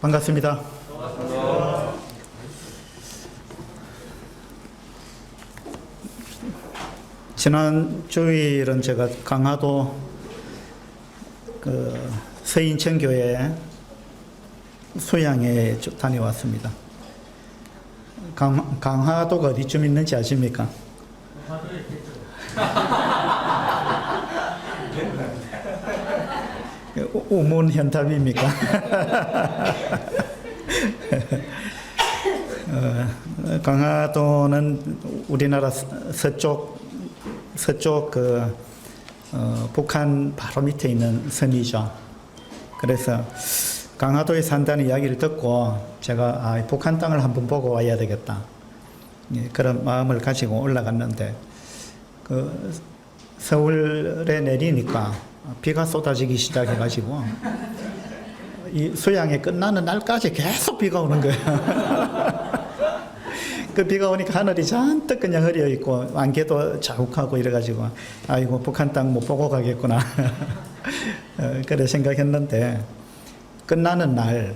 반갑습니다. 지난 주일은 제가 강화도 서인천교회 수양회에 다녀왔습니다. 강화도가 어디쯤 있는지 아십니까? 우문현답입니까? 강화도는 우리나라 서쪽 북한 바로 밑에 있는 섬이죠. 그래서 강화도에 산다는 이야기를 듣고 제가 북한 땅을 한번 보고 와야 되겠다, 그런 마음을 가지고 올라갔는데 서울에 내리니까 비가 쏟아지기 시작해가지고 이 수양회 끝나는 날까지 계속 비가 오는 거예요. 그 비가 오니까 하늘이 잔뜩 그냥 흐려 있고 안개도 자욱하고 이래가지고 아이고 북한 땅 못 보고 가겠구나 그래 생각했는데 끝나는 날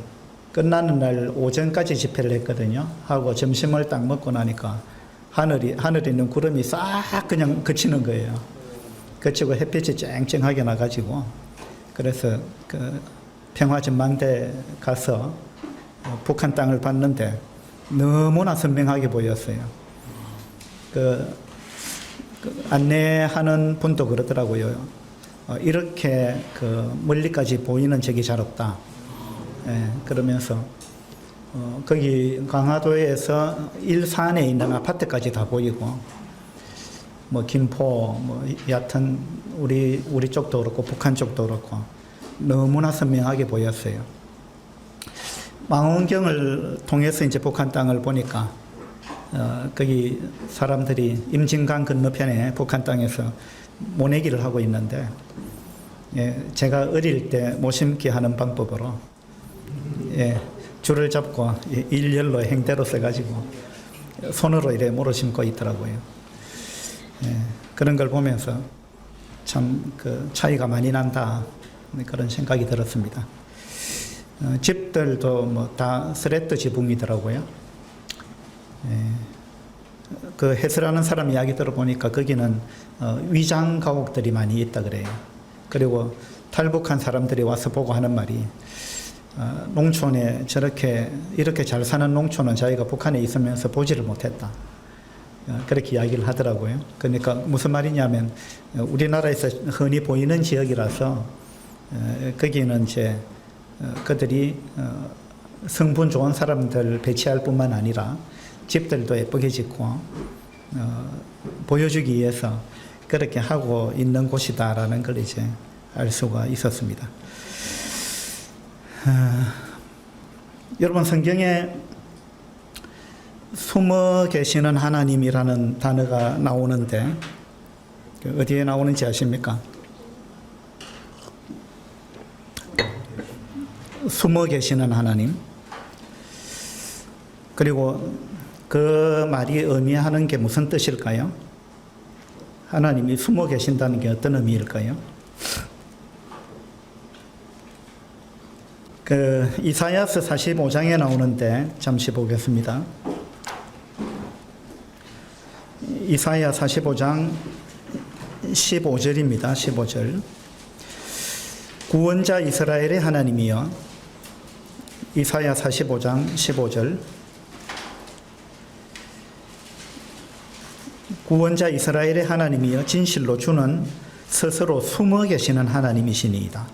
오전까지 집회를 했거든요. 하고 점심을 딱 먹고 나니까 하늘에 있는 구름이 싹 그냥 그치는 거예요. 그치고 햇빛이 쨍쨍하게 나가지고 그래서 평화전망대 가서 북한 땅을 봤는데 너무나 선명하게 보였어요. 안내하는 분도 그러더라고요. 이렇게 멀리까지 보이는 적이 잘 없다. 그러면서 거기 강화도에서 일산에 있는 아파트까지 다 보이고 김포 여하튼 우리 쪽도 그렇고 북한 쪽도 그렇고 너무나 선명하게 보였어요. 망원경을 통해서 이제 북한 땅을 보니까 거기 사람들이 임진강 건너편에 북한 땅에서 모내기를 하고 있는데 제가 어릴 때 모심기 하는 방법으로 줄을 잡고 일렬로 행대로 써가지고 손으로 이래 모로 심고 있더라고요. 그런 걸 보면서 참 차이가 많이 난다, 그런 생각이 들었습니다. 집들도 다 스레트 지붕이더라고요. 해설하는 사람 이야기 들어보니까 거기는 위장 가옥들이 많이 있다 그래요. 그리고 탈북한 사람들이 와서 보고 하는 말이 농촌에 이렇게 잘 사는 농촌은 자기가 북한에 있으면서 보지를 못했다, 그렇게 이야기를 하더라고요. 그러니까 무슨 말이냐면 우리나라에서 흔히 보이는 지역이라서 거기는 이제 그들이 성분 좋은 사람들 배치할 뿐만 아니라 집들도 예쁘게 짓고 보여주기 위해서 그렇게 하고 있는 곳이다라는 걸 이제 알 수가 있었습니다. 여러분, 성경에 숨어 계시는 하나님이라는 단어가 나오는데 어디에 나오는지 아십니까? 숨어 계시는 하나님. 그리고 그 말이 의미하는 게 무슨 뜻일까요? 하나님이 숨어 계신다는 게 어떤 의미일까요? 이사야서 45장에 나오는데 잠시 보겠습니다. 이사야 45장 15절입니다. 15절. 구원자 이스라엘의 하나님이여. 이사야 45장 15절. 구원자 이스라엘의 하나님이여, 진실로 주는 스스로 숨어 계시는 하나님이시니이다.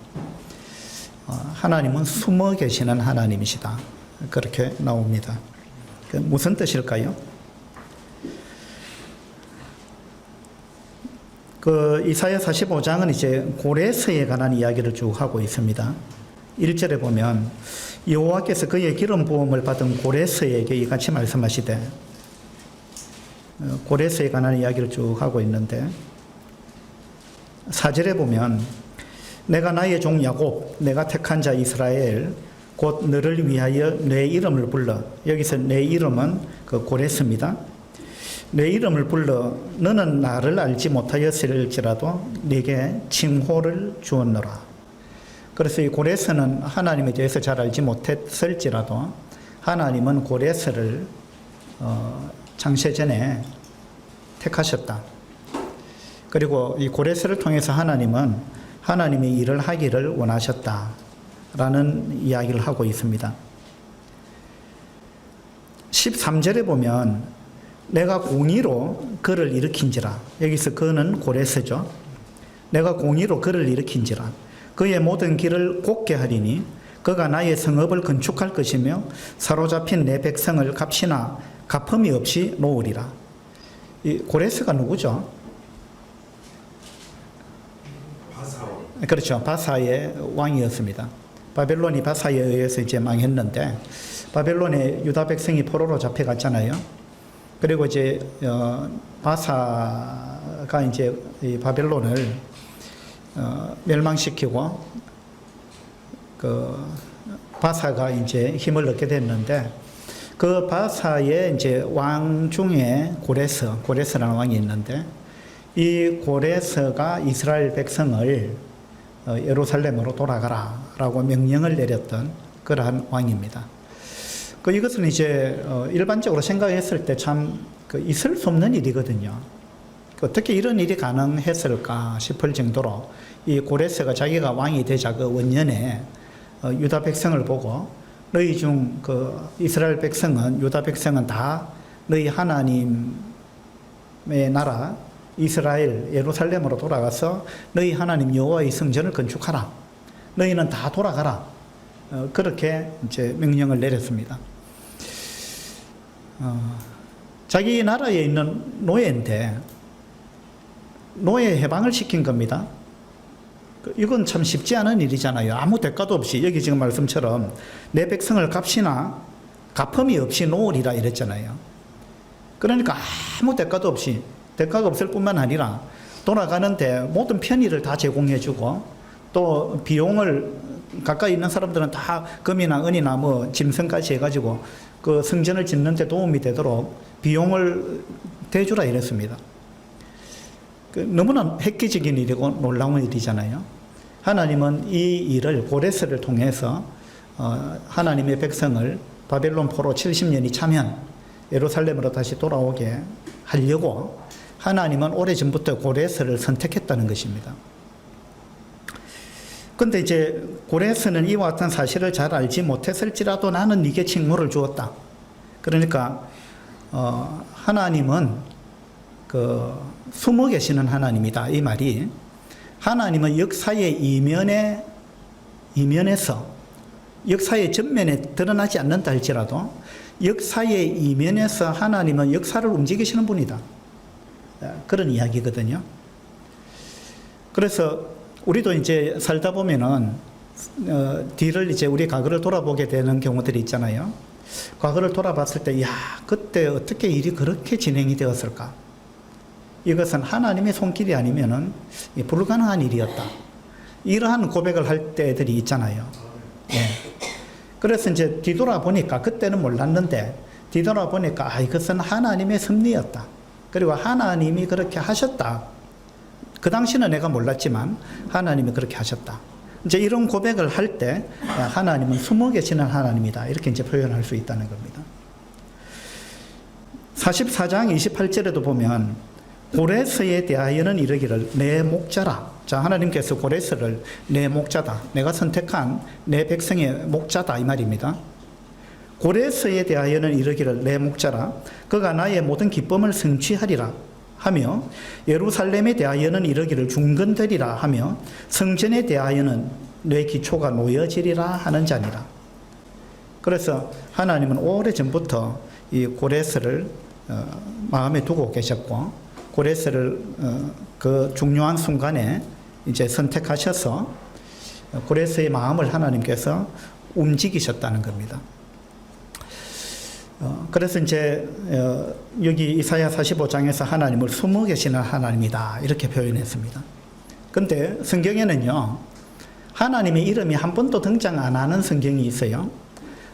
하나님은 숨어 계시는 하나님이시다, 그렇게 나옵니다. 무슨 뜻일까요? 이사야 45장은 이제 고레스에 관한 이야기를 쭉 하고 있습니다. 1절에 보면 여호와께서 그의 기름 부음을 받은 고레스에게 이같이 말씀하시되, 고레스에 관한 이야기를 쭉 하고 있는데 4절에 보면 내가 나의 종 야곱, 내가 택한 자 이스라엘, 곧 너를 위하여 내 이름을 불러. 여기서 내 이름은 고레스입니다. 내 이름을 불러 너는 나를 알지 못하였을지라도 네게 칭호를 주었노라. 그래서 이 고레스는 하나님에 대해서 잘 알지 못했을지라도 하나님은 고레스를 창세전에 택하셨다. 그리고 이 고레스를 통해서 하나님은 하나님의 일을 하기를 원하셨다라는 이야기를 하고 있습니다. 13절에 보면 내가 공의로 그를 일으킨지라. 여기서 그는 고레스죠. 내가 공의로 그를 일으킨지라. 그의 모든 길을 곱게 하리니 그가 나의 성읍을 건축할 것이며 사로잡힌 내 백성을 값이나 갚음이 없이 놓으리라. 이 고레스가 누구죠? 그렇죠. 바사의 왕이었습니다. 바벨론이 바사에 의해서 이제 망했는데 바벨론에 유다 백성이 포로로 잡혀갔잖아요. 그리고 이제 바사가 이제 이 바벨론을 멸망시키고 그 바사가 이제 힘을 얻게 됐는데 그 바사의 이제 왕 중에 고레스라는 왕이 있는데 이 고레스가 이스라엘 백성을 예루살렘으로 돌아가라라고 명령을 내렸던 그러한 왕입니다. 이것은 이제 일반적으로 생각했을 때 참 있을 수 없는 일이거든요. 어떻게 이런 일이 가능했을까 싶을 정도로 이 고레스가 자기가 왕이 되자 그 원년에 유다 백성을 보고 너희 중 이스라엘 백성은 유다 백성은 다 너희 하나님의 나라 이스라엘 예루살렘으로 돌아가서 너희 하나님 여호와의 성전을 건축하라. 너희는 다 돌아가라. 그렇게 이제 명령을 내렸습니다. 자기 나라에 있는 노예인데 노예 해방을 시킨 겁니다. 이건 참 쉽지 않은 일이잖아요. 아무 대가도 없이 여기 지금 말씀처럼 내 백성을 값이나 갚음이 없이 놓으리라 이랬잖아요. 그러니까 아무 대가도 없이 대가가 없을 뿐만 아니라 돌아가는데 모든 편의를 다 제공해주고 또 비용을 가까이 있는 사람들은 다 금이나 은이나 뭐 짐승까지 해가지고 그 성전을 짓는 데 도움이 되도록 비용을 대주라 이랬습니다. 너무나 획기적인 일이고 놀라운 일이잖아요. 하나님은 이 일을 고레스를 통해서 하나님의 백성을 바벨론 포로 70년이 차면 예루살렘으로 다시 돌아오게 하려고 하나님은 오래전부터 고레스를 선택했다는 것입니다. 근데 이제 고레스는 이와 같은 사실을 잘 알지 못했을지라도 나는 네게 칭호를 주었다. 그러니까 하나님은 숨어 계시는 하나님이다. 이 말이 하나님은 역사의 이면에서 역사의 전면에 드러나지 않는다 할지라도 역사의 이면에서 하나님은 역사를 움직이시는 분이다. 그런 이야기거든요. 그래서 우리도 이제 살다 보면은 뒤를 이제 우리 과거를 돌아보게 되는 경우들이 있잖아요. 과거를 돌아봤을 때, 야, 그때 어떻게 일이 그렇게 진행이 되었을까? 이것은 하나님의 손길이 아니면은 불가능한 일이었다. 이러한 고백을 할 때들이 있잖아요. 예. 그래서 이제 뒤돌아보니까, 그때는 몰랐는데, 뒤돌아보니까, 이것은 하나님의 섭리였다. 그리고 하나님이 그렇게 하셨다. 그 당시는 내가 몰랐지만, 하나님이 그렇게 하셨다. 이제 이런 고백을 할 때, 하나님은 숨어 계시는 하나님이다. 이렇게 이제 표현할 수 있다는 겁니다. 44장 28절에도 보면, 고레스에 대하여는 이르기를 내 목자라. 자, 하나님께서 고레스를 내 목자다. 내가 선택한 내 백성의 목자다. 이 말입니다. 고레스에 대하여는 이르기를 내 목자라. 그가 나의 모든 기쁨을 성취하리라 하며 예루살렘에 대하여는 이르기를 중건되리라 하며 성전에 대하여는 내 기초가 놓여지리라 하는 자니라. 그래서 하나님은 오래전부터 이 고레스를 마음에 두고 계셨고 고레스를 그 중요한 순간에 이제 선택하셔서 고레스의 마음을 하나님께서 움직이셨다는 겁니다. 그래서 이제 여기 이사야 45장에서 하나님을 숨어 계시는 하나님이다 이렇게 표현했습니다. 근데 성경에는요 하나님의 이름이 한 번도 등장 안 하는 성경이 있어요.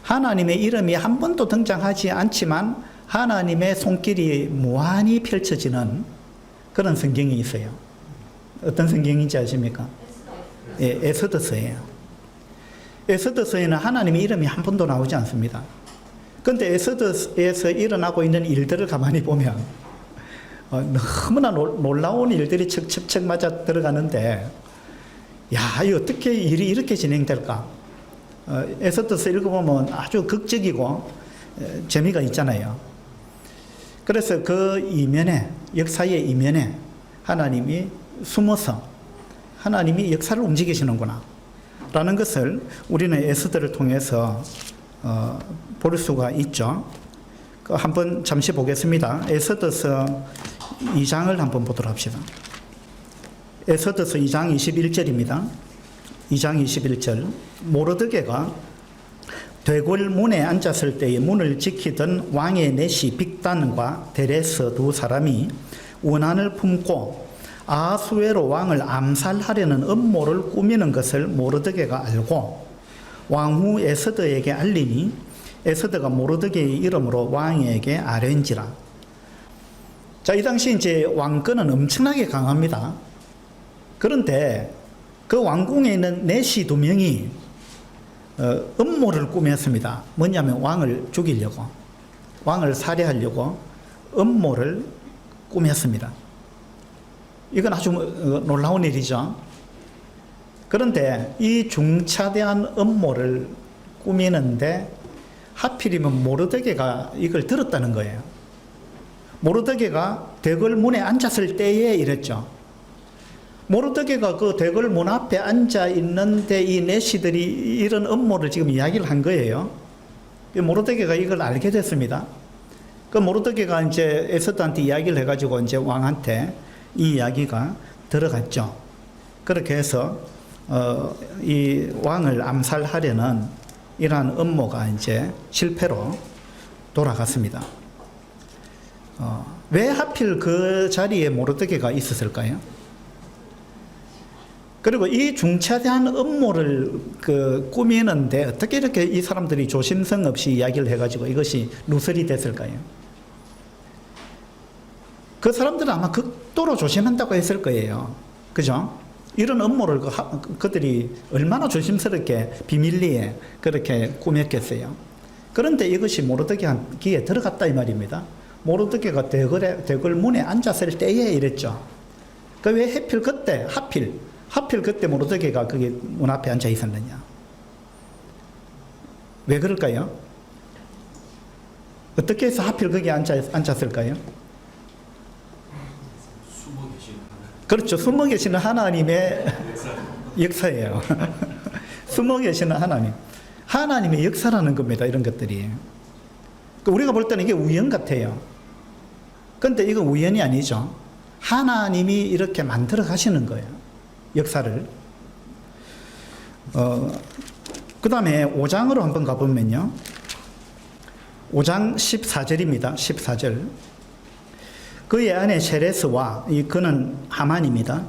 하나님의 이름이 한 번도 등장하지 않지만 하나님의 손길이 무한히 펼쳐지는 그런 성경이 있어요. 어떤 성경인지 아십니까? 예, 에스더서예요. 에스더서에는 하나님의 이름이 한 번도 나오지 않습니다. 그런데 에스더에서 일어나고 있는 일들을 가만히 보면 너무나 놀라운 일들이 척척척 맞아 들어가는데, 야, 이 어떻게 일이 이렇게 진행될까? 에스더서 읽어보면 아주 극적이고 재미가 있잖아요. 그래서 그 이면에, 역사의 이면에 하나님이 숨어서 하나님이 역사를 움직이시는구나 라는 것을 우리는 에스더를 통해서 볼 수가 있죠. 한번 잠시 보겠습니다. 에스더서 2장을 한번 보도록 합시다. 에스더서 2장 21절입니다. 2장 21절. 모르드게가 되골 문에 앉았을 때에 문을 지키던 왕의 내시 빅단과 데레스 두 사람이 원한을 품고 아하수에로 왕을 암살하려는 음모를 꾸미는 것을 모르드게가 알고 왕후 에스더에게 알리니 에스더가 모르드게의 이름으로 왕에게 아뢰니라. 자, 이 당시 이제 왕권은 엄청나게 강합니다. 그런데 그 왕궁에 있는 내시 두 명이 음모를 꾸몄습니다. 뭐냐면 왕을 죽이려고, 왕을 살해하려고 음모를 꾸몄습니다. 이건 아주 놀라운 일이죠. 그런데 이 중차대한 음모를 꾸미는데 하필이면 모르드게가 이걸 들었다는 거예요. 모르드게가 대궐 문에 앉았을 때에 이랬죠. 모르드게가 그 대궐 문 앞에 앉아 있는데 이 내시들이 이런 음모를 지금 이야기를 한 거예요. 모르드게가 이걸 알게 됐습니다. 그 모르드게가 이제 에스더한테 이야기를 해가지고 이제 왕한테 이 이야기가 들어갔죠. 그렇게 해서 이 왕을 암살하려는 이러한 음모가 이제 실패로 돌아갔습니다. 왜 하필 그 자리에 모르드게가 있었을까요? 그리고 이 중차대한 음모를 꾸미는데 어떻게 이렇게 이 사람들이 조심성 없이 이야기를 해가지고 이것이 누설이 됐을까요? 그 사람들은 아마 극도로 조심한다고 했을 거예요. 그죠? 이런 음모를 그들이 얼마나 조심스럽게 비밀리에 그렇게 꾸몄겠어요. 그런데 이것이 모르드게 귀에 들어갔다 이 말입니다. 모르드게가 대궐 문에 앉았을 때에 이랬죠. 왜 하필 그때 모르드게가 거기 문 앞에 앉아 있었느냐? 왜 그럴까요? 어떻게 해서 하필 거기 앉았을까요? 그렇죠. 숨어 계시는 하나님의 역사예요. 숨어 계시는 하나님의 역사라는 겁니다. 이런 것들이. 우리가 볼 때는 이게 우연 같아요. 그런데 이건 우연이 아니죠. 하나님이 이렇게 만들어 가시는 거예요. 역사를. 그 다음에 5장으로 한번 가보면요. 5장 14절입니다. 14절. 그의 아내 세레스와, 그는 하만입니다.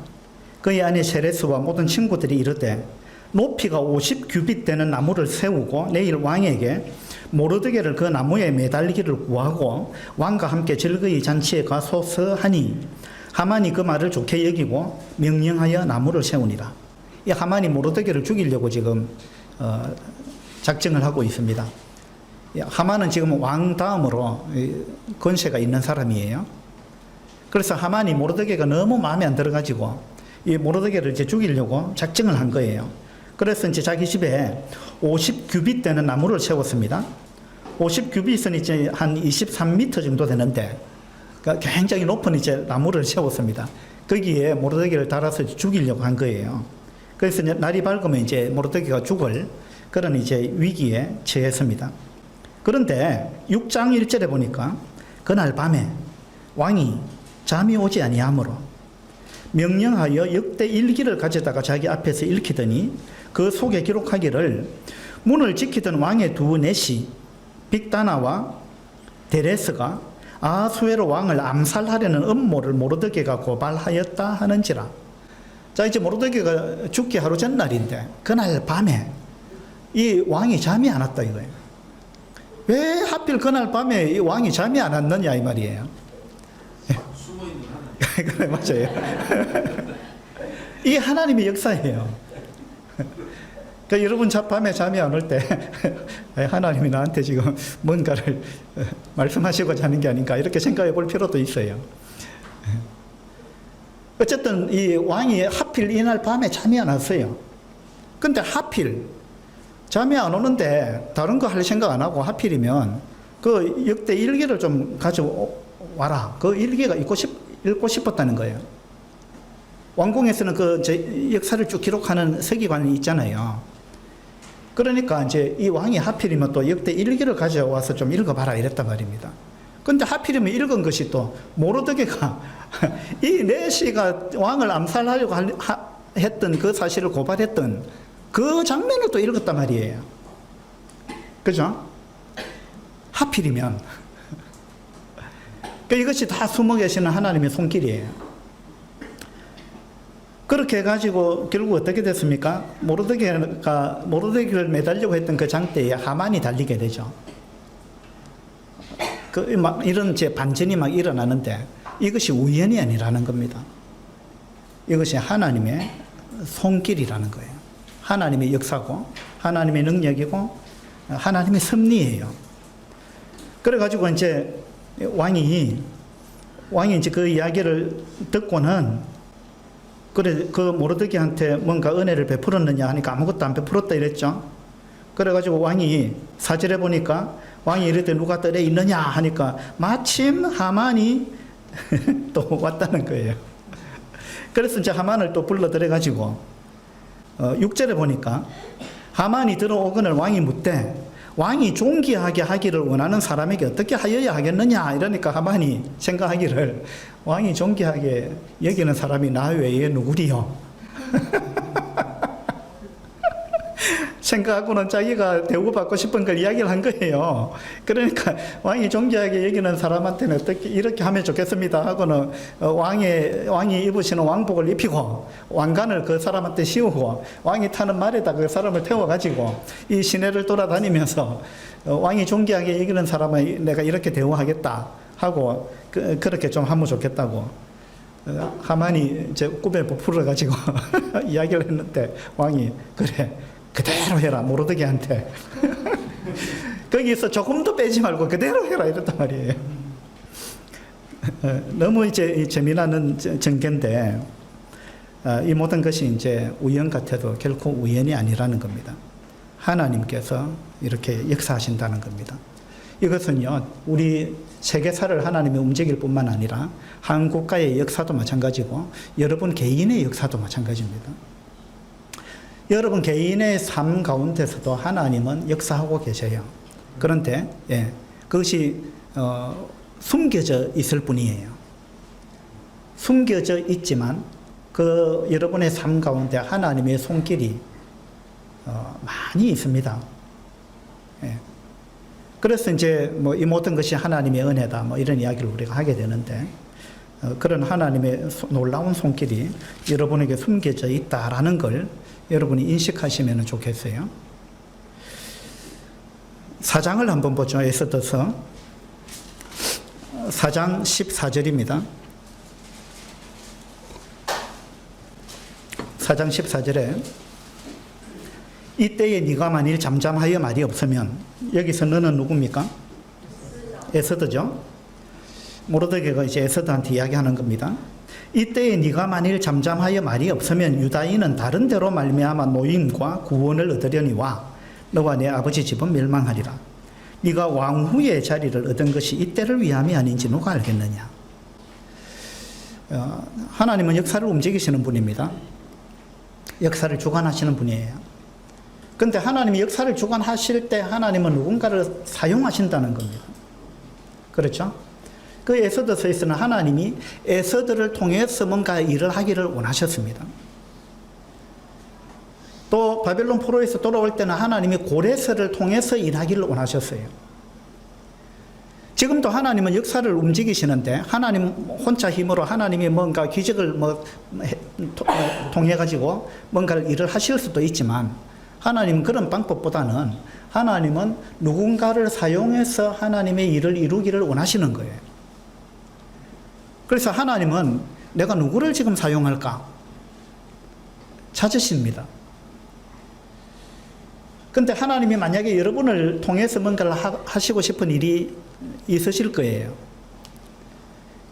그의 아내 세레스와 모든 친구들이 이르되 높이가 50규빗 되는 나무를 세우고 내일 왕에게 모르드게를 그 나무에 매달리기를 구하고 왕과 함께 즐거이 잔치에 가소서 하니 하만이 그 말을 좋게 여기고 명령하여 나무를 세우니라. 이 하만이 모르드게를 죽이려고 지금 작정을 하고 있습니다. 하만은 지금 왕 다음으로 권세가 있는 사람이에요. 그래서 하만이 모르드게가 너무 마음에 안 들어가지고 이 모르드게를 이제 죽이려고 작정을 한 거예요. 그래서 이제 자기 집에 50규빗 되는 나무를 세웠습니다. 50규빗은 이제 한 23m 정도 되는데 굉장히 높은 이제 나무를 세웠습니다. 거기에 모르드게를 달아서 죽이려고 한 거예요. 그래서 날이 밝으면 이제 모르드게가 죽을 그런 이제 위기에 처했습니다. 그런데 6장 1절에 보니까 그날 밤에 왕이 잠이 오지 아니하므로 명령하여 역대 일기를 가져다가 자기 앞에서 읽히더니 그 속에 기록하기를 문을 지키던 왕의 두 내시 빅다나와 데레스가 아하수에로 왕을 암살하려는 음모를 모르드게가 고발하였다 하는지라. 자, 이제 모르드게가 죽기 하루 전날인데 그날 밤에 이 왕이 잠이 안 왔다 이거예요. 왜 하필 그날 밤에 이 왕이 잠이 안 왔느냐 이 말이에요. 그래, 맞아요. 이게 하나님의 역사예요. 그러니까 여러분 밤에 잠이 안 올 때 하나님이 나한테 지금 뭔가를 말씀하시고자 하는 게 아닌가 이렇게 생각해 볼 필요도 있어요. 어쨌든 이 왕이 하필 이날 밤에 잠이 안 왔어요. 근데 하필 잠이 안 오는데 다른 거 할 생각 안 하고 하필이면 그 역대 일기를 좀 가져와라. 그 일기가 읽고 싶었다는 거예요. 왕궁에서는 그 역사를 쭉 기록하는 서기관이 있잖아요. 그러니까 이제 이 왕이 하필이면 또 역대 일기를 가져와서 좀 읽어봐라 이랬단 말입니다. 근데 하필이면 읽은 것이 또 모르드게가 이 내시가 왕을 암살하려고 했던 그 사실을 고발했던 그 장면을 또 읽었단 말이에요. 그죠? 하필이면. 그러니까 이것이 다 숨어 계시는 하나님의 손길이에요. 그렇게 해가지고 결국 어떻게 됐습니까? 모르드게를 매달려고 했던 그 장대에 하만이 달리게 되죠. 이런 반전이 막 일어나는데 이것이 우연이 아니라는 겁니다. 이것이 하나님의 손길이라는 거예요. 하나님의 역사고 하나님의 능력이고 하나님의 섭리예요. 그래가지고 이제 왕이 이제 그 이야기를 듣고는 그래 그 모르드게한테 뭔가 은혜를 베풀었느냐 하니까 아무것도 안 베풀었다 이랬죠. 그래가지고 왕이 사절에 보니까 왕이 이럴 누가 뜰에 있느냐 하니까 마침 하만이 또 왔다는 거예요. 그래서 이제 하만을 또 불러들여가지고 6절에 보니까 하만이 들어오거늘 왕이 묻되 왕이 존귀하게 하기를 원하는 사람에게 어떻게 하여야 하겠느냐 이러니까 하만이 생각하기를 왕이 존귀하게 여기는 사람이 나 외에 누구리요? 생각하고는 자기가 대우받고 싶은 걸 이야기를 한 거예요. 그러니까 왕이 존귀하게 여기는 사람한테는 어떻게 이렇게 하면 좋겠습니다 하고는 왕이 입으시는 왕복을 입히고 왕관을 그 사람한테 씌우고 왕이 타는 말에다 그 사람을 태워가지고 이 시내를 돌아다니면서 왕이 존귀하게 여기는 사람을 내가 이렇게 대우하겠다 하고 그렇게 좀 하면 좋겠다고 하만이 이제 꿈에 부풀어가지고 이야기를 했는데 왕이 그래 그대로 해라 모르드게한테 거기서 조금도 빼지 말고 그대로 해라 이랬단 말이에요. 너무 이제 재미나는 전개인데 이 모든 것이 이제 우연 같아도 결코 우연이 아니라는 겁니다. 하나님께서 이렇게 역사하신다는 겁니다. 이것은요 우리 세계사를 하나님이 움직일 뿐만 아니라 한 국가의 역사도 마찬가지고 여러분 개인의 역사도 마찬가지입니다. 여러분 개인의 삶 가운데서도 하나님은 역사하고 계셔요. 그런데 그것이 숨겨져 있을 뿐이에요. 숨겨져 있지만 그 여러분의 삶 가운데 하나님의 손길이 많이 있습니다. 그래서 이제 뭐 이 모든 것이 하나님의 은혜다 뭐 이런 이야기를 우리가 하게 되는데 그런 하나님의 놀라운 손길이 여러분에게 숨겨져 있다라는 걸 여러분이 인식하시면 좋겠어요. 4장을 한번 보죠. 에스더서 4장 14절입니다. 4장 14절에 이때에 네가 만일 잠잠하여 말이 없으면 여기서 너는 누굽니까? 에스더죠. 모르드게가 이제 에스더한테 이야기하는 겁니다. 이때에 네가 만일 잠잠하여 말이 없으면 유다인은 다른 데로 말미암아 노임과 구원을 얻으려니와 너와 내 아버지 집은 멸망하리라. 네가 왕후의 자리를 얻은 것이 이때를 위함이 아닌지 누가 알겠느냐. 하나님은 역사를 움직이시는 분입니다. 역사를 주관하시는 분이에요. 그런데 하나님이 역사를 주관하실 때 하나님은 누군가를 사용하신다는 겁니다. 그렇죠? 그 에스더서에서는 하나님이 에스더를 통해서 뭔가 일을 하기를 원하셨습니다. 또 바벨론 포로에서 돌아올 때는 하나님이 고레스를 통해서 일하기를 원하셨어요. 지금도 하나님은 역사를 움직이시는데 하나님 혼자 힘으로 하나님이 뭔가 기적을 통해 가지고 뭔가를 일을 하실 수도 있지만 하나님은 그런 방법보다는 하나님은 누군가를 사용해서 하나님의 일을 이루기를 원하시는 거예요. 그래서 하나님은 내가 누구를 지금 사용할까 찾으십니다. 근데 하나님이 만약에 여러분을 통해서 뭔가를 하시고 싶은 일이 있으실 거예요.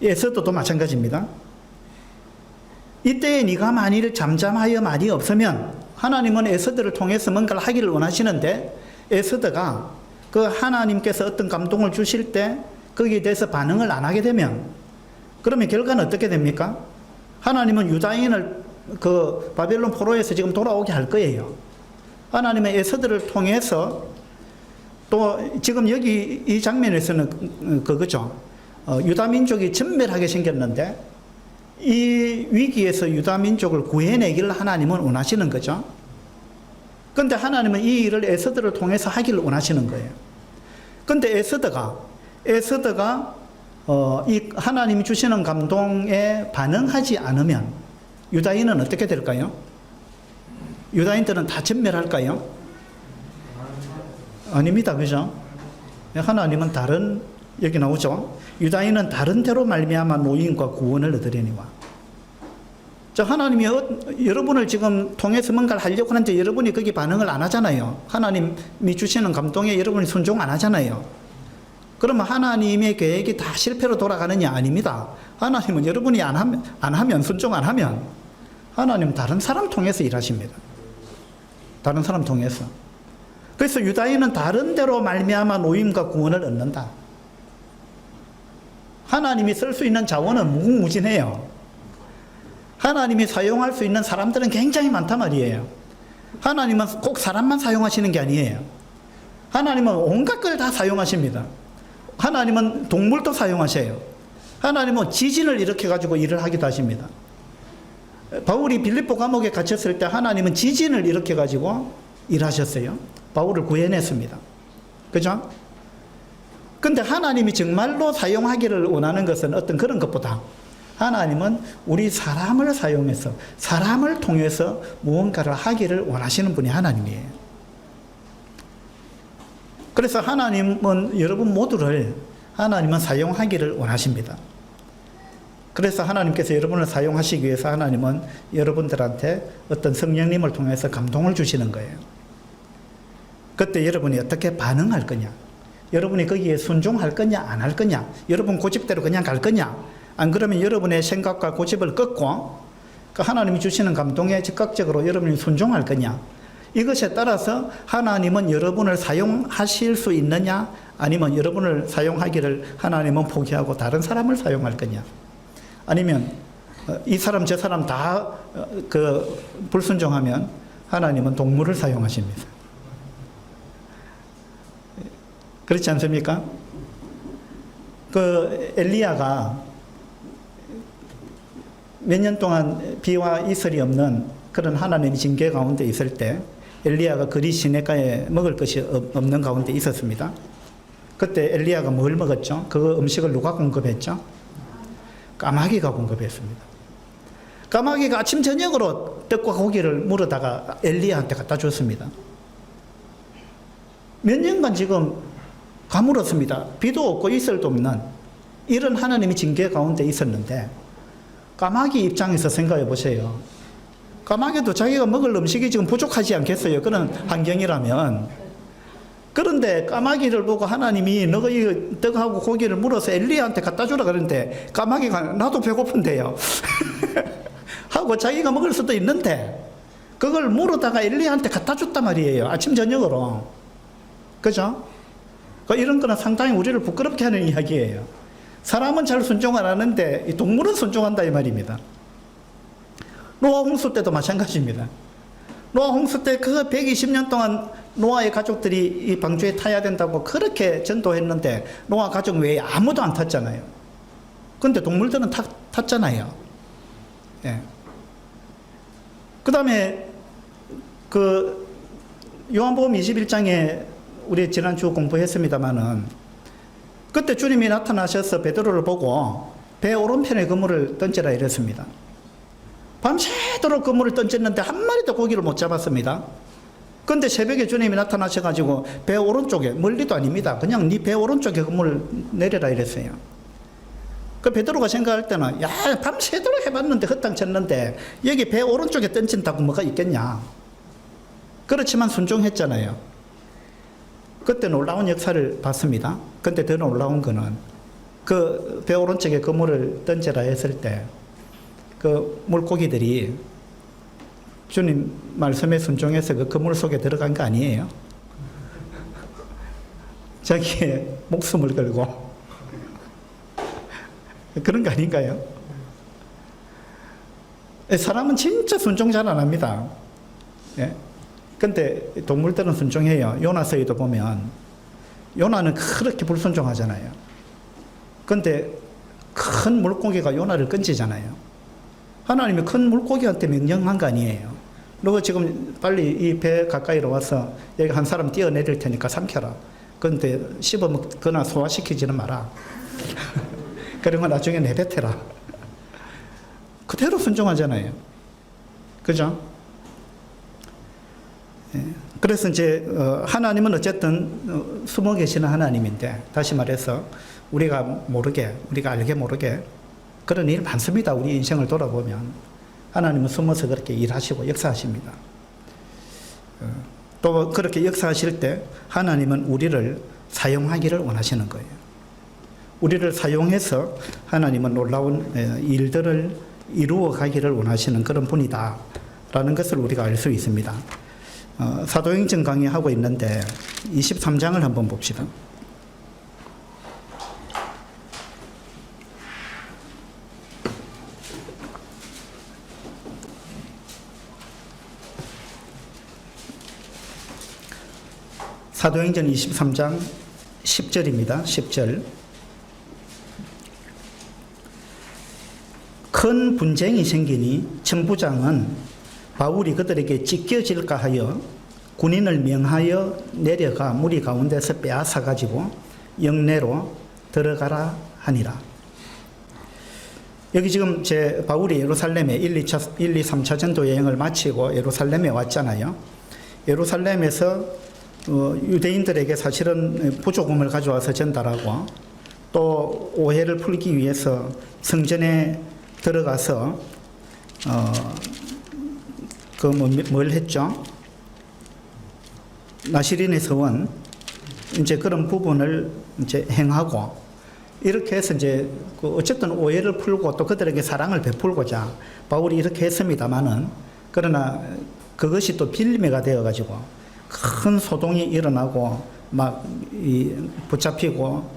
에서도도 마찬가지입니다. 이때 네가 만일 잠잠하여 말이 없으면 하나님은 에서드를 통해서 뭔가를 하기를 원하시는데 에서드가 그 하나님께서 어떤 감동을 주실 때 거기에 대해서 반응을 안 하게 되면 그러면 결과는 어떻게 됩니까? 하나님은 유다인을 그 바벨론 포로에서 지금 돌아오게 할 거예요. 하나님의 에서드를 통해서 또 지금 여기 이 장면에서는 그거죠. 유다 민족이 전멸하게 생겼는데 이 위기에서 유다 민족을 구해내기를 하나님은 원하시는 거죠. 그런데 하나님은 이 일을 에서드를 통해서 하기를 원하시는 거예요. 그런데 에서드가 이 하나님이 주시는 감동에 반응하지 않으면 유다인은 어떻게 될까요? 유다인들은 다 전멸할까요? 아닙니다. 그죠? 하나님은 다른, 여기 나오죠? 유다인은 다른 데로 말미암아 노임과 구원을 얻으려니와. 저 하나님이 여러분을 지금 통해서 뭔가를 하려고 하는데 여러분이 거기 반응을 안 하잖아요. 하나님이 주시는 감동에 여러분이 순종 안 하잖아요. 그러면 하나님의 계획이 다 실패로 돌아가느냐? 아닙니다. 하나님은 여러분이 안 하면, 순종 안 하면 하나님은 다른 사람 통해서 일하십니다. 다른 사람 통해서. 그래서 유다인은 다른 데로 말미암아 노임과 구원을 얻는다. 하나님이 쓸 수 있는 자원은 무궁무진해요. 하나님이 사용할 수 있는 사람들은 굉장히 많단 말이에요. 하나님은 꼭 사람만 사용하시는 게 아니에요. 하나님은 온갖 걸 다 사용하십니다. 하나님은 동물도 사용하셔요. 하나님은 지진을 일으켜가지고 일을 하기도 하십니다. 바울이 빌립보 감옥에 갇혔을 때 하나님은 지진을 일으켜가지고 일하셨어요. 바울을 구해냈습니다. 그죠? 근데 하나님이 정말로 사용하기를 원하는 것은 어떤 그런 것보다 하나님은 우리 사람을 사용해서 사람을 통해서 무언가를 하기를 원하시는 분이 하나님이에요. 그래서 하나님은 여러분 모두를 하나님은 사용하기를 원하십니다. 그래서 하나님께서 여러분을 사용하시기 위해서 하나님은 여러분들한테 어떤 성령님을 통해서 감동을 주시는 거예요. 그때 여러분이 어떻게 반응할 거냐? 여러분이 거기에 순종할 거냐 안 할 거냐? 여러분 고집대로 그냥 갈 거냐? 안 그러면 여러분의 생각과 고집을 꺾고 그 하나님이 주시는 감동에 즉각적으로 여러분이 순종할 거냐? 이것에 따라서 하나님은 여러분을 사용하실 수 있느냐 아니면 여러분을 사용하기를 하나님은 포기하고 다른 사람을 사용할 거냐? 아니면 이 사람 저 사람 다 불순종하면 하나님은 동물을 사용하십니다. 그렇지 않습니까? 그 엘리야가 몇 년 동안 비와 이슬이 없는 그런 하나님의 징계 가운데 있을 때 엘리야가 그리 시내가에 먹을 것이 없는 가운데 있었습니다. 그때 엘리야가 뭘 먹었죠? 그 음식을 누가 공급했죠? 까마귀가 공급했습니다. 까마귀가 아침 저녁으로 떡과 고기를 물어다가 엘리야한테 갖다 줬습니다. 몇 년간 지금 가물었습니다. 비도 없고 이슬도 없는 이런 하나님의 징계 가운데 있었는데 까마귀 입장에서 생각해 보세요. 까마귀도 자기가 먹을 음식이 지금 부족하지 않겠어요? 그런 환경이라면. 그런데 까마귀를 보고 하나님이 너가 이 떡하고 고기를 물어서 엘리야한테 갖다 주라 그러는데 까마귀가 나도 배고픈데요. 하고 자기가 먹을 수도 있는데 그걸 물어다가 엘리야한테 갖다 줬단 말이에요. 아침 저녁으로. 그죠? 이런 거는 상당히 우리를 부끄럽게 하는 이야기예요. 사람은 잘 순종 안 하는데 이 동물은 순종한다 이 말입니다. 노아 홍수 때도 마찬가지입니다. 노아 홍수 때 그 120년 동안 노아의 가족들이 이 방주에 타야 된다고 그렇게 전도했는데 노아 가족 외에 아무도 안 탔잖아요. 근데 동물들은 탔잖아요. 예. 그 다음에 그 요한복음 21장에 우리 지난주 공부했습니다마는 그때 주님이 나타나셔서 베드로를 보고 배 오른편에 그물을 던지라 이랬습니다. 밤새도록 그물을 던졌는데 한 마리도 고기를 못 잡았습니다. 그런데 새벽에 주님이 나타나셔가지고 배 오른쪽에, 멀리도 아닙니다. 그냥 네 배 오른쪽에 그물을 내려라 이랬어요. 그 베드로가 생각할 때는 야 밤새도록 해봤는데 헛땅 쳤는데 여기 배 오른쪽에 던진다고 뭐가 있겠냐. 그렇지만 순종했잖아요. 그때 놀라운 역사를 봤습니다. 근데 더 놀라운 거는 그 배 오른쪽에 그물을 던져라 했을 때 그 물고기들이 주님 말씀에 순종해서 그 그물 속에 들어간 거 아니에요? 자기의 목숨을 걸고 그런 거 아닌가요? 사람은 진짜 순종 잘 안 합니다. 예? 근데 동물들은 순종해요. 요나서에도 보면 요나는 그렇게 불순종하잖아요. 근데 큰 물고기가 요나를 건지잖아요. 하나님이 큰 물고기한테 명령한 거 아니에요. 너 지금 빨리 이 배 가까이로 와서 여기 한 사람 뛰어내릴 테니까 삼켜라. 그런데 씹어먹거나 소화시키지는 마라. 그러면 나중에 내뱉어라. 그대로 순종하잖아요. 그죠? 예. 그래서 이제 하나님은 어쨌든 숨어 계시는 하나님인데, 다시 말해서 우리가 모르게, 우리가 알게 모르게 그런 일 많습니다. 우리 인생을 돌아보면 하나님은 숨어서 그렇게 일하시고 역사하십니다. 또 그렇게 역사하실 때 하나님은 우리를 사용하기를 원하시는 거예요. 우리를 사용해서 하나님은 놀라운 일들을 이루어 가기를 원하시는 그런 분이다 라는 것을 우리가 알 수 있습니다. 사도행전 강의하고 있는데 23장을 한번 봅시다. 사도행전 23장 10절입니다. 10절. 큰 분쟁이 생기니 천부장은 바울이 그들에게 찢겨질까 하여 군인을 명하여 내려가 무리 가운데서 빼앗아 가지고 영내로 들어가라 하니라. 여기 지금 바울이 예루살렘에 1, 2, 3차 전도 여행을 마치고 예루살렘에 왔잖아요. 예루살렘에서 유대인들에게 사실은 부조금을 가져와서 전달하고 또 오해를 풀기 위해서 성전에 들어가서 뭘 했죠? 나시린의 서원 이제 그런 부분을 이제 행하고 이렇게 해서 이제 어쨌든 오해를 풀고 또 그들에게 사랑을 베풀고자 바울이 이렇게 했습니다만은, 그러나 그것이 또 빌미가 되어 가지고 큰 소동이 일어나고 막 붙잡히고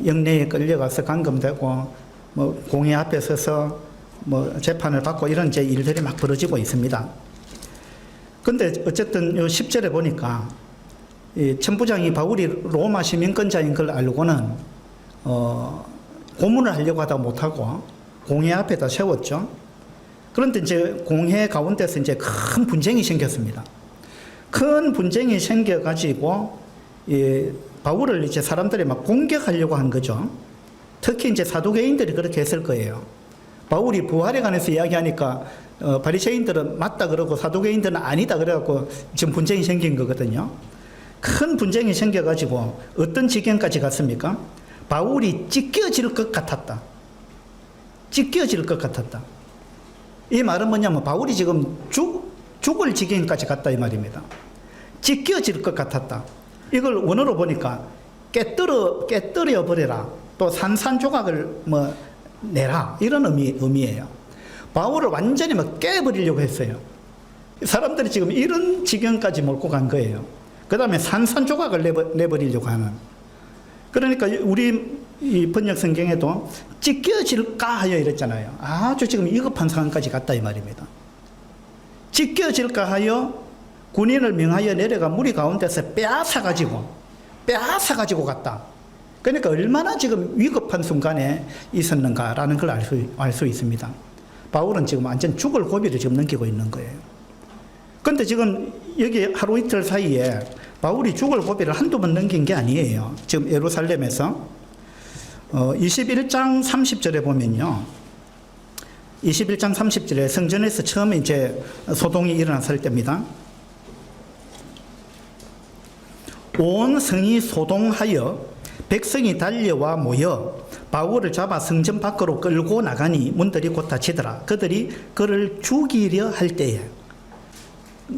영내에 끌려가서 감금되고 뭐 공회 앞에 서서 뭐 재판을 받고 이런 이제 일들이 막 벌어지고 있습니다. 근데 어쨌든 요 10절에 보니까 이 천부장이 바울이 로마 시민권자인 걸 알고는 고문을 하려고 하다 못하고 공회 앞에다 세웠죠. 그런데 이제 공회 가운데서 이제 큰 분쟁이 생겼습니다. 큰 분쟁이 생겨가지고 바울을 이제 사람들이 막 공격하려고 한 거죠. 특히 이제 사두개인들이 그렇게 했을 거예요. 바울이 부활에 관해서 이야기하니까 바리새인들은 맞다 그러고 사두개인들은 아니다 그래갖고 지금 분쟁이 생긴 거거든요. 큰 분쟁이 생겨가지고 어떤 지경까지 갔습니까? 바울이 찢겨질 것 같았다. 찢겨질 것 같았다. 이 말은 뭐냐면 바울이 지금 죽을 지경까지 갔다 이 말입니다. 찢겨질 것 같았다. 이걸 원어로 보니까 깨뜨려 버려라. 또 산산조각을 뭐 내라. 이런 의미예요. 바울을 완전히 막 깨버리려고 했어요. 사람들이 지금 이런 지경까지 몰고 간 거예요. 그 다음에 산산조각을 내버리려고 하는. 그러니까 우리 이 번역 성경에도 찢겨질까 하여 이랬잖아요. 아주 지금 위급한 상황까지 갔다 이 말입니다. 찢겨질까 하여 군인을 명하여 내려가 무리 가운데서 빼앗아가지고 갔다. 그러니까 얼마나 지금 위급한 순간에 있었는가라는 걸 알 수 있습니다. 바울은 지금 완전 죽을 고비를 지금 넘기고 있는 거예요. 그런데 지금 여기 하루 이틀 사이에 바울이 죽을 고비를 한두 번 넘긴 게 아니에요. 지금 예루살렘에서 21장 30절에 보면요. 21장 30절에 성전에서 처음에 이제 소동이 일어났을 때입니다. 온 성이 소동하여 백성이 달려와 모여 바울을 잡아 성전 밖으로 끌고 나가니 문들이 곧 닫히더라. 그들이 그를 죽이려 할 때에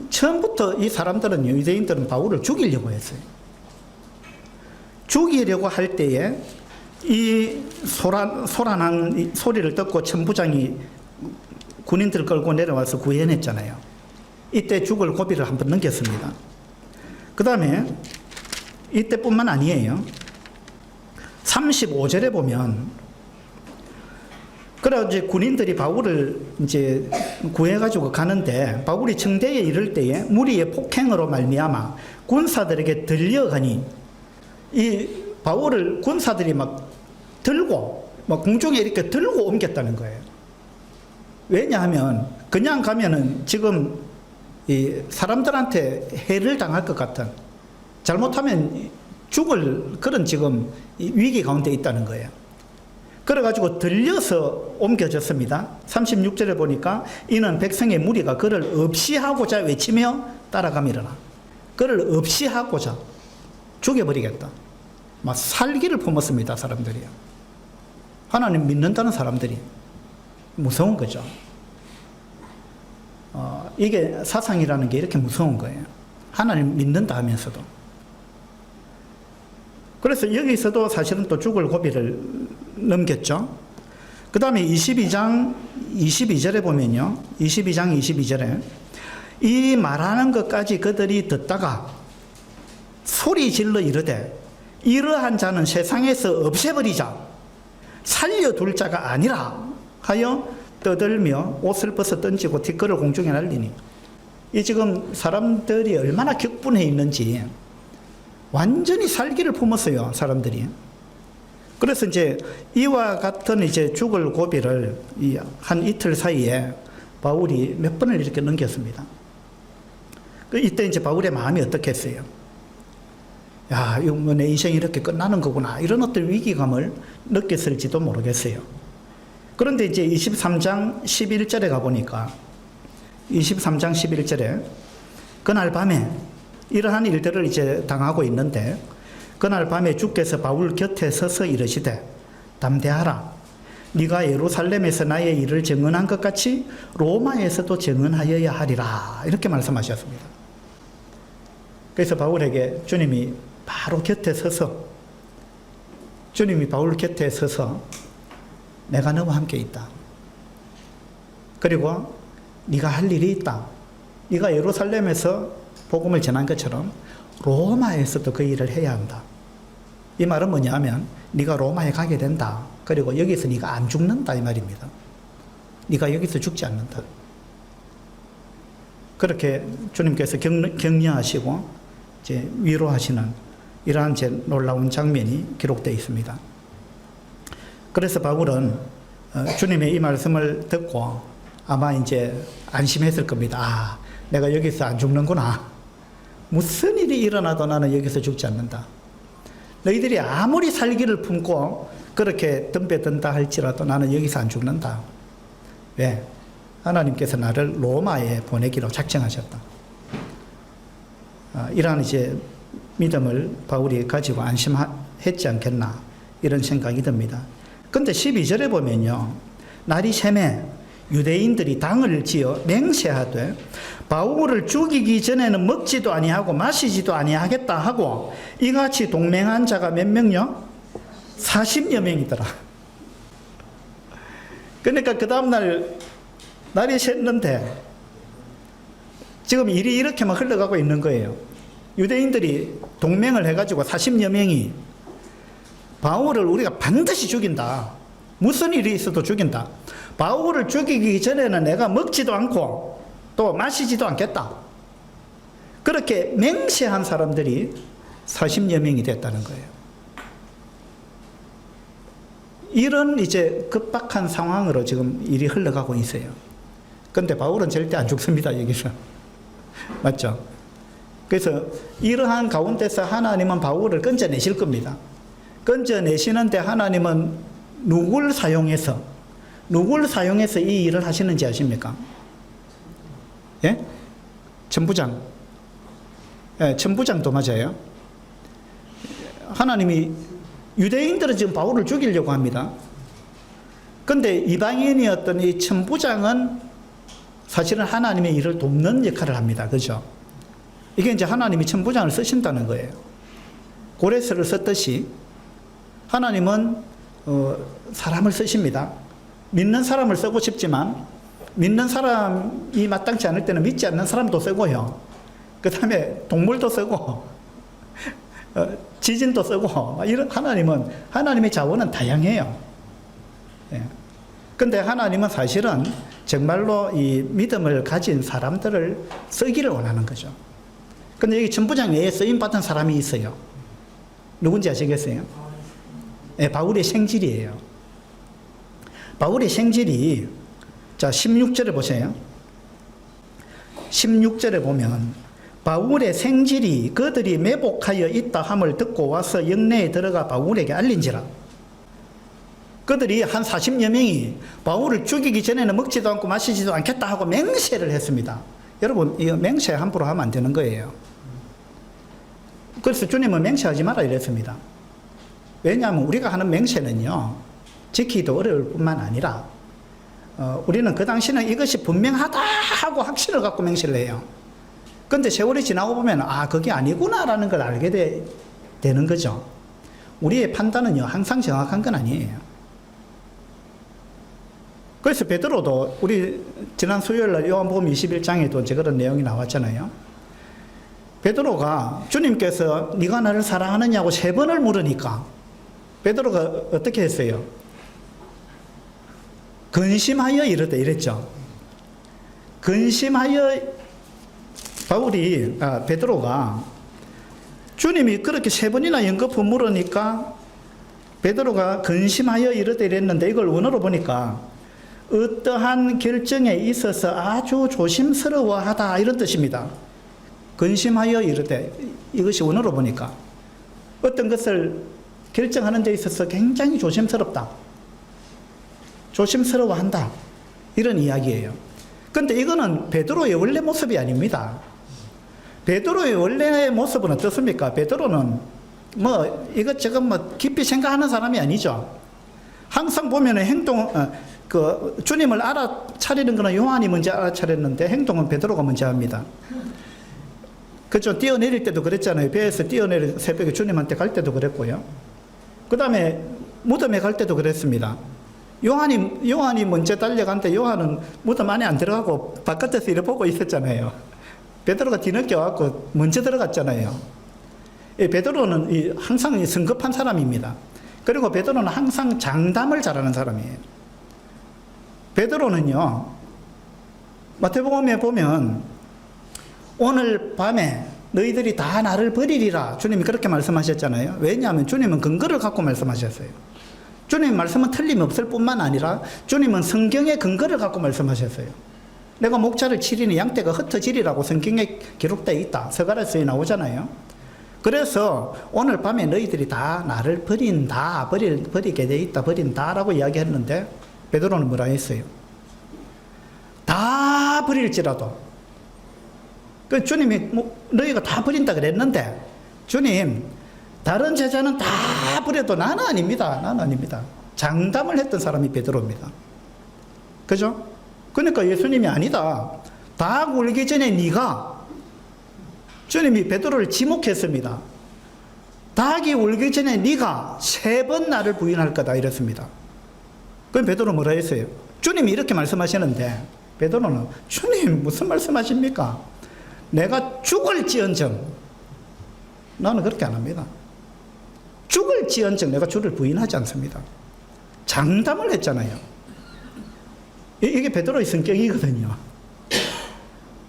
처음부터 이 사람들은 유대인들은 바울을 죽이려고 했어요. 죽이려고 할 때에 이 소란한 소리를 듣고 천부장이 군인들 끌고 내려와서 구해냈잖아요. 이때 죽을 고비를 한번 넘겼습니다. 그 다음에 이때뿐만 아니에요. 35절에 보면 그래 이제 군인들이 바울을 이제 구해가지고 가는데 바울이 청대에 이를 때에 무리의 폭행으로 말미암아 군사들에게 들려가니 이 바울을 군사들이 막 들고 막 공중에 이렇게 들고 옮겼다는 거예요. 왜냐하면 그냥 가면은 지금 이 사람들한테 해를 당할 것 같은, 잘못하면 죽을 그런 지금 위기 가운데 있다는 거예요. 그래가지고 들려서 옮겨졌습니다. 36절에 보니까 이는 백성의 무리가 그를 없이하고자 외치며 따라가미르나. 그를 없이하고자 죽여버리겠다. 막 살기를 품었습니다. 사람들이요. 하나님 믿는다는 사람들이 무서운 거죠. 이게 사상이라는 게 이렇게 무서운 거예요. 하나님 믿는다 하면서도. 그래서 여기서도 사실은 또 죽을 고비를 넘겼죠. 그 다음에 22장 22절에 보면요. 22장 22절에 이 말하는 것까지 그들이 듣다가 소리 질러 이르되 이러한 자는 세상에서 없애버리자, 살려둘 자가 아니라 하여 떠들며 옷을 벗어 던지고 뒷걸을 공중에 날리니. 이 지금 사람들이 얼마나 격분해 있는지 완전히 살기를 품었어요, 사람들이. 그래서 이제 이와 같은 이제 죽을 고비를 한 이틀 사이에 바울이 몇 번을 이렇게 넘겼습니다. 이때 이제 바울의 마음이 어떻겠어요? 야, 이거 뭐 내 인생이 이렇게 끝나는 거구나. 이런 어떤 위기감을 느꼈을지도 모르겠어요. 그런데 이제 23장 11절에 가보니까 23장 11절에 그날 밤에 이러한 일들을 이제 당하고 있는데 그날 밤에 주께서 바울 곁에 서서 이르시되 담대하라. 네가 예루살렘에서 나의 일을 증언한 것 같이 로마에서도 증언하여야 하리라. 이렇게 말씀하셨습니다. 그래서 바울에게 주님이 바로 곁에 서서, 주님이 바울 곁에 서서 내가 너와 함께 있다. 그리고 네가 할 일이 있다. 네가 예루살렘에서 복음을 전한 것처럼 로마에서도 그 일을 해야 한다. 이 말은 뭐냐 하면 네가 로마에 가게 된다. 그리고 여기서 네가 안 죽는다 이 말입니다. 네가 여기서 죽지 않는다. 그렇게 주님께서 격려하시고 이제 위로하시는 이러한 제 놀라운 장면이 기록되어 있습니다. 그래서 바울은 주님의 이 말씀을 듣고 아마 이제 안심했을 겁니다. 아, 내가 여기서 안 죽는구나. 무슨 일이 일어나도 나는 여기서 죽지 않는다. 너희들이 아무리 살기를 품고 그렇게 덤벼든다 할지라도 나는 여기서 안 죽는다. 왜? 하나님께서 나를 로마에 보내기로 작정하셨다. 이러한 이제 믿음을 바울이 가지고 안심했지 않겠나 이런 생각이 듭니다. 근데 12절에 보면요. 날이 새매 유대인들이 당을 지어 맹세하되 바울을 죽이기 전에는 먹지도 아니하고 마시지도 아니하겠다 하고 이같이 동맹한 자가 몇 명요? 40여 명이더라. 그러니까 그 다음날 날이 샜는데 지금 일이 이렇게만 흘러가고 있는 거예요. 유대인들이 동맹을 해가지고 40여 명이 바울을 우리가 반드시 죽인다. 무슨 일이 있어도 죽인다. 바울을 죽이기 전에는 내가 먹지도 않고 또 마시지도 않겠다. 그렇게 맹세한 사람들이 40여 명이 됐다는 거예요. 이런 이제 급박한 상황으로 지금 일이 흘러가고 있어요. 근데 바울은 절대 안 죽습니다, 여기서. 맞죠? 그래서 이러한 가운데서 하나님은 바울을 건져내실 겁니다. 건져내시는데 하나님은 누굴 사용해서 이 일을 하시는지 아십니까? 예? 천부장. 예, 천부장도 맞아요. 하나님이 유대인들은 지금 바울을 죽이려고 합니다. 근데 이방인이었던 이 천부장은 사실은 하나님의 일을 돕는 역할을 합니다. 그죠? 이게 이제 하나님이 천부장을 쓰신다는 거예요. 고레스를 썼듯이 하나님은 사람을 쓰십니다. 믿는 사람을 쓰고 싶지만 믿는 사람이 마땅치 않을 때는 믿지 않는 사람도 쓰고요. 그 다음에 동물도 쓰고 지진도 쓰고 이런 하나님의 자원은 다양해요. 예. 근데 하나님은 사실은 정말로 이 믿음을 가진 사람들을 쓰기를 원하는 거죠. 근데 여기 천부장 외에 쓰임받은 사람이 있어요. 누군지 아시겠어요? 예, 바울의 생질이에요. 바울의 생질이, 자, 16절에 보세요. 16절에 보면, 바울의 생질이 그들이 매복하여 있다 함을 듣고 와서 영내에 들어가 바울에게 알린지라. 그들이 한 40여 명이 바울을 죽이기 전에는 먹지도 않고 마시지도 않겠다 하고 맹세를 했습니다. 여러분, 이 맹세 함부로 하면 안 되는 거예요. 그래서 주님은 맹세하지 마라 이랬습니다. 왜냐하면 우리가 하는 맹세는요, 지키기도 어려울 뿐만 아니라 우리는 그 당시는 이것이 분명하다 하고 확신을 갖고 맹세를 해요. 그런데 세월이 지나고 보면 그게 아니구나라는 걸 알게 되는 거죠. 우리의 판단은요, 항상 정확한 건 아니에요. 그래서 베드로도 우리 지난 수요일날 요한복음 21장에도 이제 그런 내용이 나왔잖아요. 베드로가 주님께서 네가 나를 사랑하느냐고 3번을 물으니까 베드로가 어떻게 했어요? 근심하여 이르되 이랬죠. 근심하여 베드로가 주님이 그렇게 3번이나 연거푸 물으니까 베드로가 근심하여 이르되 이랬는데 이걸 원어로 보니까 어떠한 결정에 있어서 아주 조심스러워하다 이런 뜻입니다. 근심하여 이르되, 이것이 원어로 보니까 어떤 것을 결정하는 데 있어서 굉장히 조심스럽다, 조심스러워한다 이런 이야기예요. 근데 이거는 베드로의 원래 모습이 아닙니다. 베드로의 원래 모습은 어떻습니까? 베드로는 이것저것 깊이 생각하는 사람이 아니죠. 항상 보면은 주님을 알아차리는 거는 요한이 먼저 알아차렸는데 행동은 베드로가 먼저 합니다. 그죠? 뛰어내릴 때도 그랬잖아요. 배에서 뛰어내릴 새벽에 주님한테 갈 때도 그랬고요. 그 다음에 무덤에 갈 때도 그랬습니다. 요한이 먼저 달려갔는데 요한은 무덤 안에 안 들어가고 바깥에서 이렇게 보고 있었잖아요. 베드로가 뒤늦게 와서 먼저 들어갔잖아요. 베드로는 항상 성급한 사람입니다. 그리고 베드로는 항상 장담을 잘하는 사람이에요. 베드로는요, 마태복음에 보면 오늘 밤에 너희들이 다 나를 버리리라 주님이 그렇게 말씀하셨잖아요. 왜냐하면 주님은 근거를 갖고 말씀하셨어요. 주님 말씀은 틀림없을 뿐만 아니라 주님은 성경의 근거를 갖고 말씀하셨어요. 내가 목자를 치리니 양떼가 흩어지리라고 성경에 기록되어 있다. 서가라서에 나오잖아요. 그래서 오늘 밤에 너희들이 다 나를 버린다, 버리게 돼 있다, 버린다라고 이야기했는데 베드로는 뭐라 했어요? 다 버릴지라도. 그 주님이 너희가 다 버린다 그랬는데 주님, 다른 제자는 다 버려도 나는 아닙니다. 나는 아닙니다. 장담을 했던 사람이 베드로입니다. 그죠? 그러니까 예수님이 아니다. 닭 울기 전에 네가, 주님이 베드로를 지목했습니다. 닭이 울기 전에 네가 3번 나를 부인할 거다 이랬습니다. 그럼 베드로 뭐라 했어요? 주님이 이렇게 말씀하시는데 베드로는 주님 무슨 말씀하십니까? 내가 죽을지언정, 나는 그렇게 안 합니다. 죽을지언정 내가 주를 부인하지 않습니다. 장담을 했잖아요. 이게 베드로의 성격이거든요.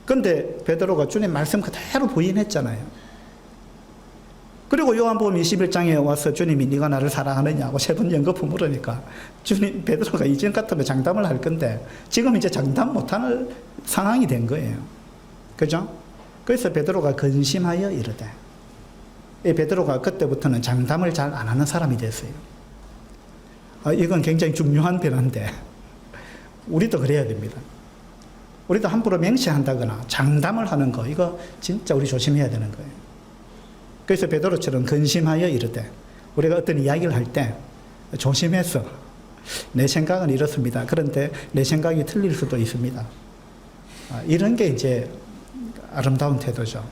근데 베드로가 주님 말씀 그대로 부인했잖아요. 그리고 요한복음 21장에 와서 주님이 네가 나를 사랑하느냐고 3번 연거푸 물으니까 주님, 베드로가 이전 같으면 장담을 할 건데 지금 이제 장담 못하는 상황이 된 거예요. 그죠? 그래서 베드로가 근심하여 이르되, 베드로가 그때부터는 장담을 잘 안 하는 사람이 됐어요. 이건 굉장히 중요한 변화인데 우리도 그래야 됩니다. 우리도 함부로 맹세한다거나 장담을 하는 거, 이거 진짜 우리 조심해야 되는 거예요. 그래서 베드로처럼 근심하여 이르되, 우리가 어떤 이야기를 할 때 조심해서 내 생각은 이렇습니다. 그런데 내 생각이 틀릴 수도 있습니다. 이런 게 이제 아름다운 태도죠.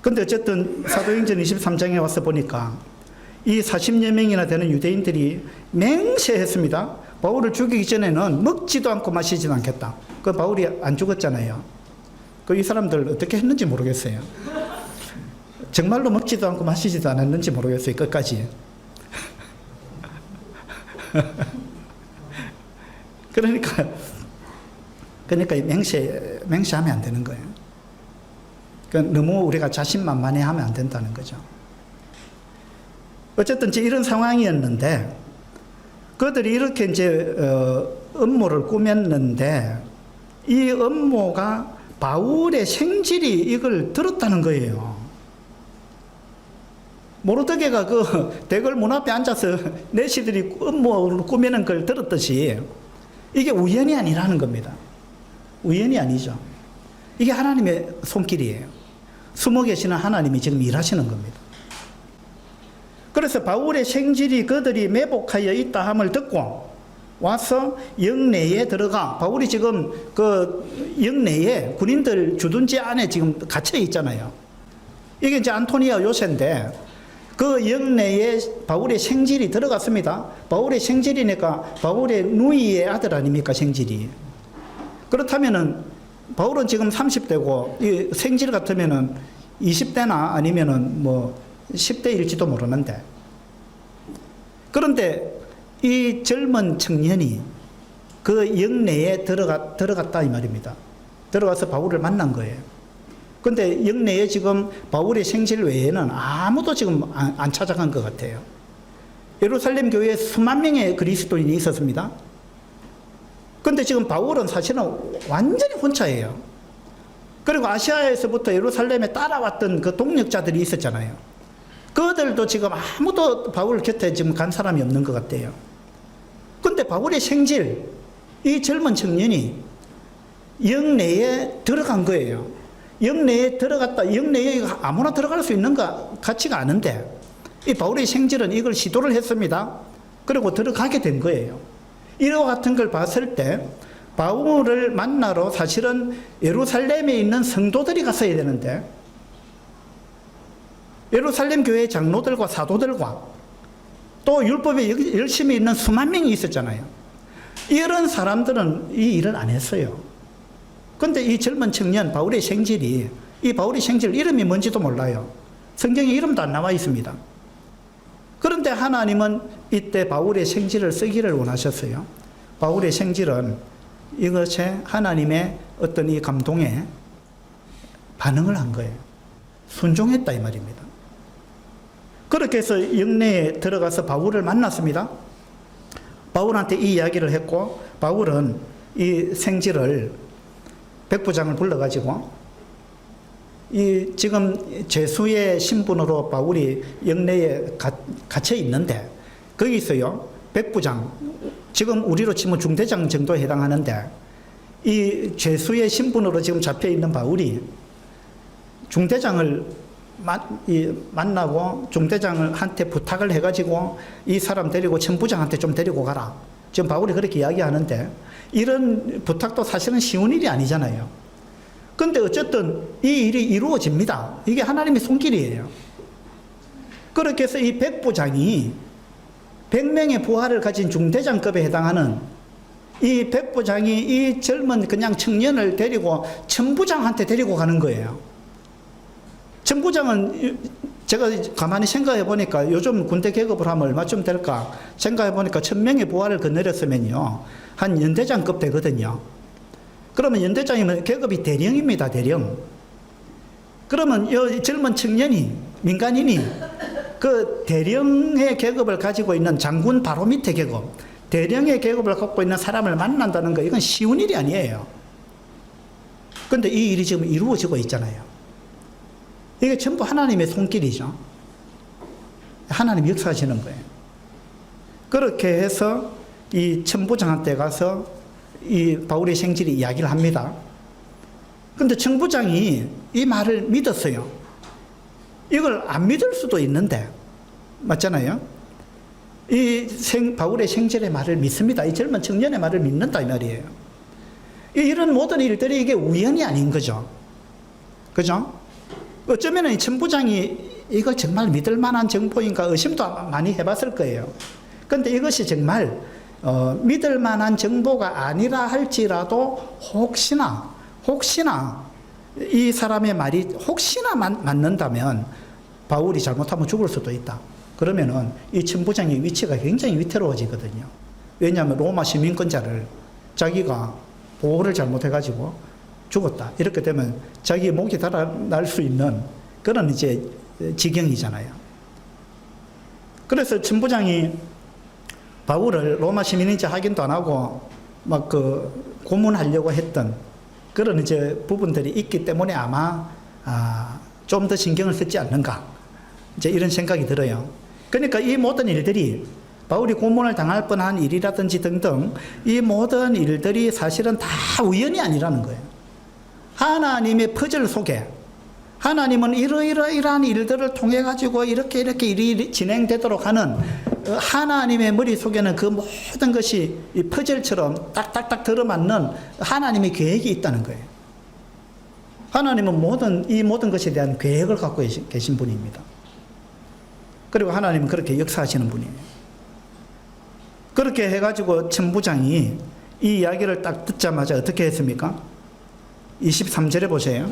근데 어쨌든 사도행전 23장에 와서 보니까 이 40여 명이나 되는 유대인들이 맹세했습니다. 바울을 죽이기 전에는 먹지도 않고 마시지도 않겠다. 그 바울이 안 죽었잖아요. 그 이 사람들 어떻게 했는지 모르겠어요. 정말로 먹지도 않고 마시지도 않았는지 모르겠어요. 끝까지. 그러니까 맹세하면 안 되는 거예요. 그러니까 너무 우리가 자신만만해하면 안 된다는 거죠. 어쨌든 이런 상황이었는데 그들이 이렇게 이제 음모를 꾸몄는데 이 음모가 바울의 생질이 이걸 들었다는 거예요. 모르드게가 그 대궐 문 앞에 앉아서 내시들이 음모를 꾸미는 걸 들었듯이 이게 우연이 아니라는 겁니다. 우연이 아니죠. 이게 하나님의 손길이에요. 숨어 계시는 하나님이 지금 일하시는 겁니다. 그래서 바울의 생질이 그들이 매복하여 있다 함을 듣고 와서 영내에 들어가. 바울이 지금 그 영내에 군인들 주둔지 안에 지금 갇혀 있잖아요. 이게 이제 안토니아 요새인데 그 영내에 바울의 생질이 들어갔습니다. 바울의 생질이니까 바울의 누이의 아들 아닙니까, 생질이. 그렇다면은 바울은 지금 30대고 이 생질 같으면은 20대나 아니면은 뭐 10대일지도 모르는데, 그런데 이 젊은 청년이 그 영내에 들어갔다 이 말입니다. 들어가서 바울을 만난 거예요. 근데 영내에 지금 바울의 생질 외에는 아무도 지금 안 찾아간 것 같아요. 예루살렘 교회에 수만 명의 그리스도인이 있었습니다. 근데 지금 바울은 사실은 완전히 혼자예요. 그리고 아시아에서부터 예루살렘에 따라왔던 그 동역자들이 있었잖아요. 그들도 지금 아무도 바울 곁에 지금 간 사람이 없는 것 같아요. 근데 바울의 생질, 이 젊은 청년이 영내에 들어간 거예요. 영내에 들어갔다. 영내에 아무나 들어갈 수 있는 것 같지가 않은데 이 바울의 생질은 이걸 시도를 했습니다. 그리고 들어가게 된 거예요. 이와 같은 걸 봤을 때 바울을 만나러 사실은 예루살렘에 있는 성도들이 갔어야 되는데 예루살렘 교회 장로들과 사도들과 또 율법에 열심히 있는 수만 명이 있었잖아요. 이런 사람들은 이 일을 안 했어요. 근데 이 젊은 청년 바울의 생질이, 이 바울의 생질 이름이 뭔지도 몰라요. 성경에 이름도 안 나와 있습니다. 그런데 하나님은 이때 바울의 생질을 쓰기를 원하셨어요. 바울의 생질은 이것에 하나님의 어떤 이 감동에 반응을 한 거예요. 순종했다 이 말입니다. 그렇게 해서 영내에 들어가서 바울을 만났습니다. 바울한테 이 이야기를 했고 바울은 이 생질을 백부장을 불러가지고 이 지금 죄수의 신분으로 바울이 영내에 갇혀 있는데 거기서요 백부장, 지금 우리로 치면 중대장 정도에 해당하는데 이 죄수의 신분으로 지금 잡혀 있는 바울이 중대장을 만나고 중대장한테 부탁을 해가지고 이 사람 데리고 천부장한테 좀 데리고 가라. 지금 바울이 그렇게 이야기하는데 이런 부탁도 사실은 쉬운 일이 아니잖아요. 근데 어쨌든 이 일이 이루어집니다. 이게 하나님의 손길이에요. 그렇게 해서 이 백부장이 100명의 부하를 가진 중대장급에 해당하는 이 백부장이 이 젊은 그냥 청년을 데리고 천부장한테 데리고 가는 거예요. 천부장은 제가 가만히 생각해 보니까 요즘 군대 계급을 하면 얼마쯤 될까 생각해 보니까 1000명의 부하를 거느렸으면요 한 연대장급 되거든요. 그러면 연대장이면 계급이 대령입니다. 대령. 그러면 이 젊은 청년이, 민간인이 그 대령의 계급을 가지고 있는 장군 바로 밑에 계급, 대령의 계급을 갖고 있는 사람을 만난다는 거 이건 쉬운 일이 아니에요. 그런데 이 일이 지금 이루어지고 있잖아요. 이게 전부 하나님의 손길이죠. 하나님 역사하시는 거예요. 그렇게 해서 이 천부장한테 가서 이 바울의 생질이 이야기를 합니다. 근데 천부장이 이 말을 믿었어요. 이걸 안 믿을 수도 있는데, 맞잖아요? 바울의 생질의 말을 믿습니다. 이 젊은 청년의 말을 믿는다 이 말이에요. 이런 모든 일들이 이게 우연이 아닌 거죠. 그죠? 어쩌면 이 천부장이 이거 정말 믿을 만한 정보인가 의심도 많이 해봤을 거예요. 그런데 이것이 정말 믿을 만한 정보가 아니라 할지라도 혹시나 이 사람의 말이 혹시나 맞는다면 바울이 잘못하면 죽을 수도 있다. 그러면은 이 천부장의 위치가 굉장히 위태로워지거든요. 왜냐하면 로마 시민권자를 자기가 보호를 잘못해가지고 죽었다. 이렇게 되면 자기 목이 달아날 수 있는 그런 이제 지경이잖아요. 그래서 천부장이 바울을 로마 시민인지 확인도 안 하고 막 고문하려고 했던 그런 이제 부분들이 있기 때문에 아마 좀 더 신경을 쓰지 않는가 이제 이런 생각이 들어요. 그러니까 이 모든 일들이 바울이 고문을 당할 뻔한 일이라든지 등등 이 모든 일들이 사실은 다 우연이 아니라는 거예요. 하나님의 퍼즐 속에 하나님은 이러이러이러한 일들을 통해 가지고 이렇게 일이 진행되도록 하는 하나님의 머릿속에는 그 모든 것이 이 퍼즐처럼 딱딱딱 들어맞는 하나님의 계획이 있다는 거예요. 하나님은 이 모든 것에 대한 계획을 갖고 계신 분입니다. 그리고 하나님은 그렇게 역사하시는 분이에요. 그렇게 해가지고 천부장이 이 이야기를 딱 듣자마자 어떻게 했습니까? 23절에 보세요.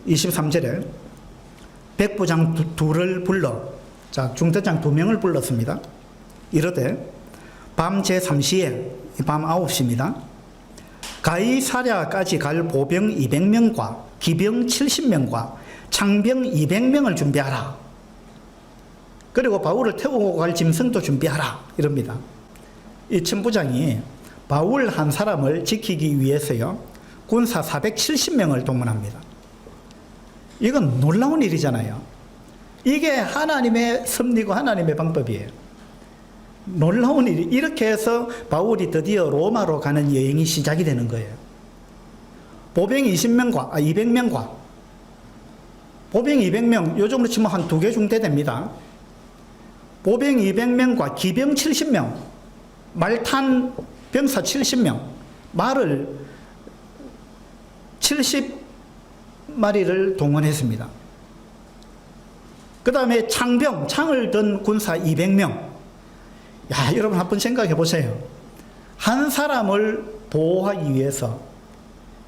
23절에 백부장 둘을 불러, 자, 중대장 2명을 불렀습니다. 이르되 밤 제3시에 밤 9시입니다. 가이사랴까지 갈 보병 200명과 기병 70명과 창병 200명을 준비하라. 그리고 바울을 태우고 갈 짐승도 준비하라. 이럽니다. 이 천부장이 바울 한 사람을 지키기 위해서요, 군사 470명을 동원합니다. 이건 놀라운 일이잖아요. 이게 하나님의 섭리고 하나님의 방법이에요. 놀라운 일이, 이렇게 해서 바울이 드디어 로마로 가는 여행이 시작이 되는 거예요. 보병 200명과 보병 200명, 요즘으로 치면 한 2개 중대 됩니다. 보병 200명과 기병 70명, 말탄 병사 70명, 말을 70마리를 동원했습니다. 그 다음에 창을 든 군사 200명. 야, 여러분 한번 생각해 보세요. 한 사람을 보호하기 위해서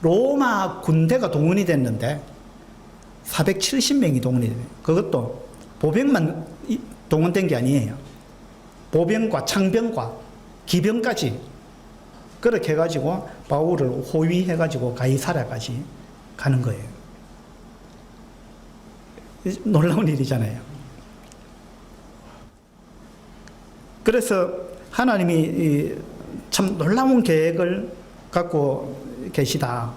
로마 군대가 동원이 됐는데 470명이 동원이 돼요. 그것도 보병만 동원된 게 아니에요. 보병과 창병과 기병까지 그렇게 해가지고 바울을 호위해가지고 가이사랴까지 가는 거예요. 놀라운 일이잖아요. 그래서 하나님이 참 놀라운 계획을 갖고 계시다.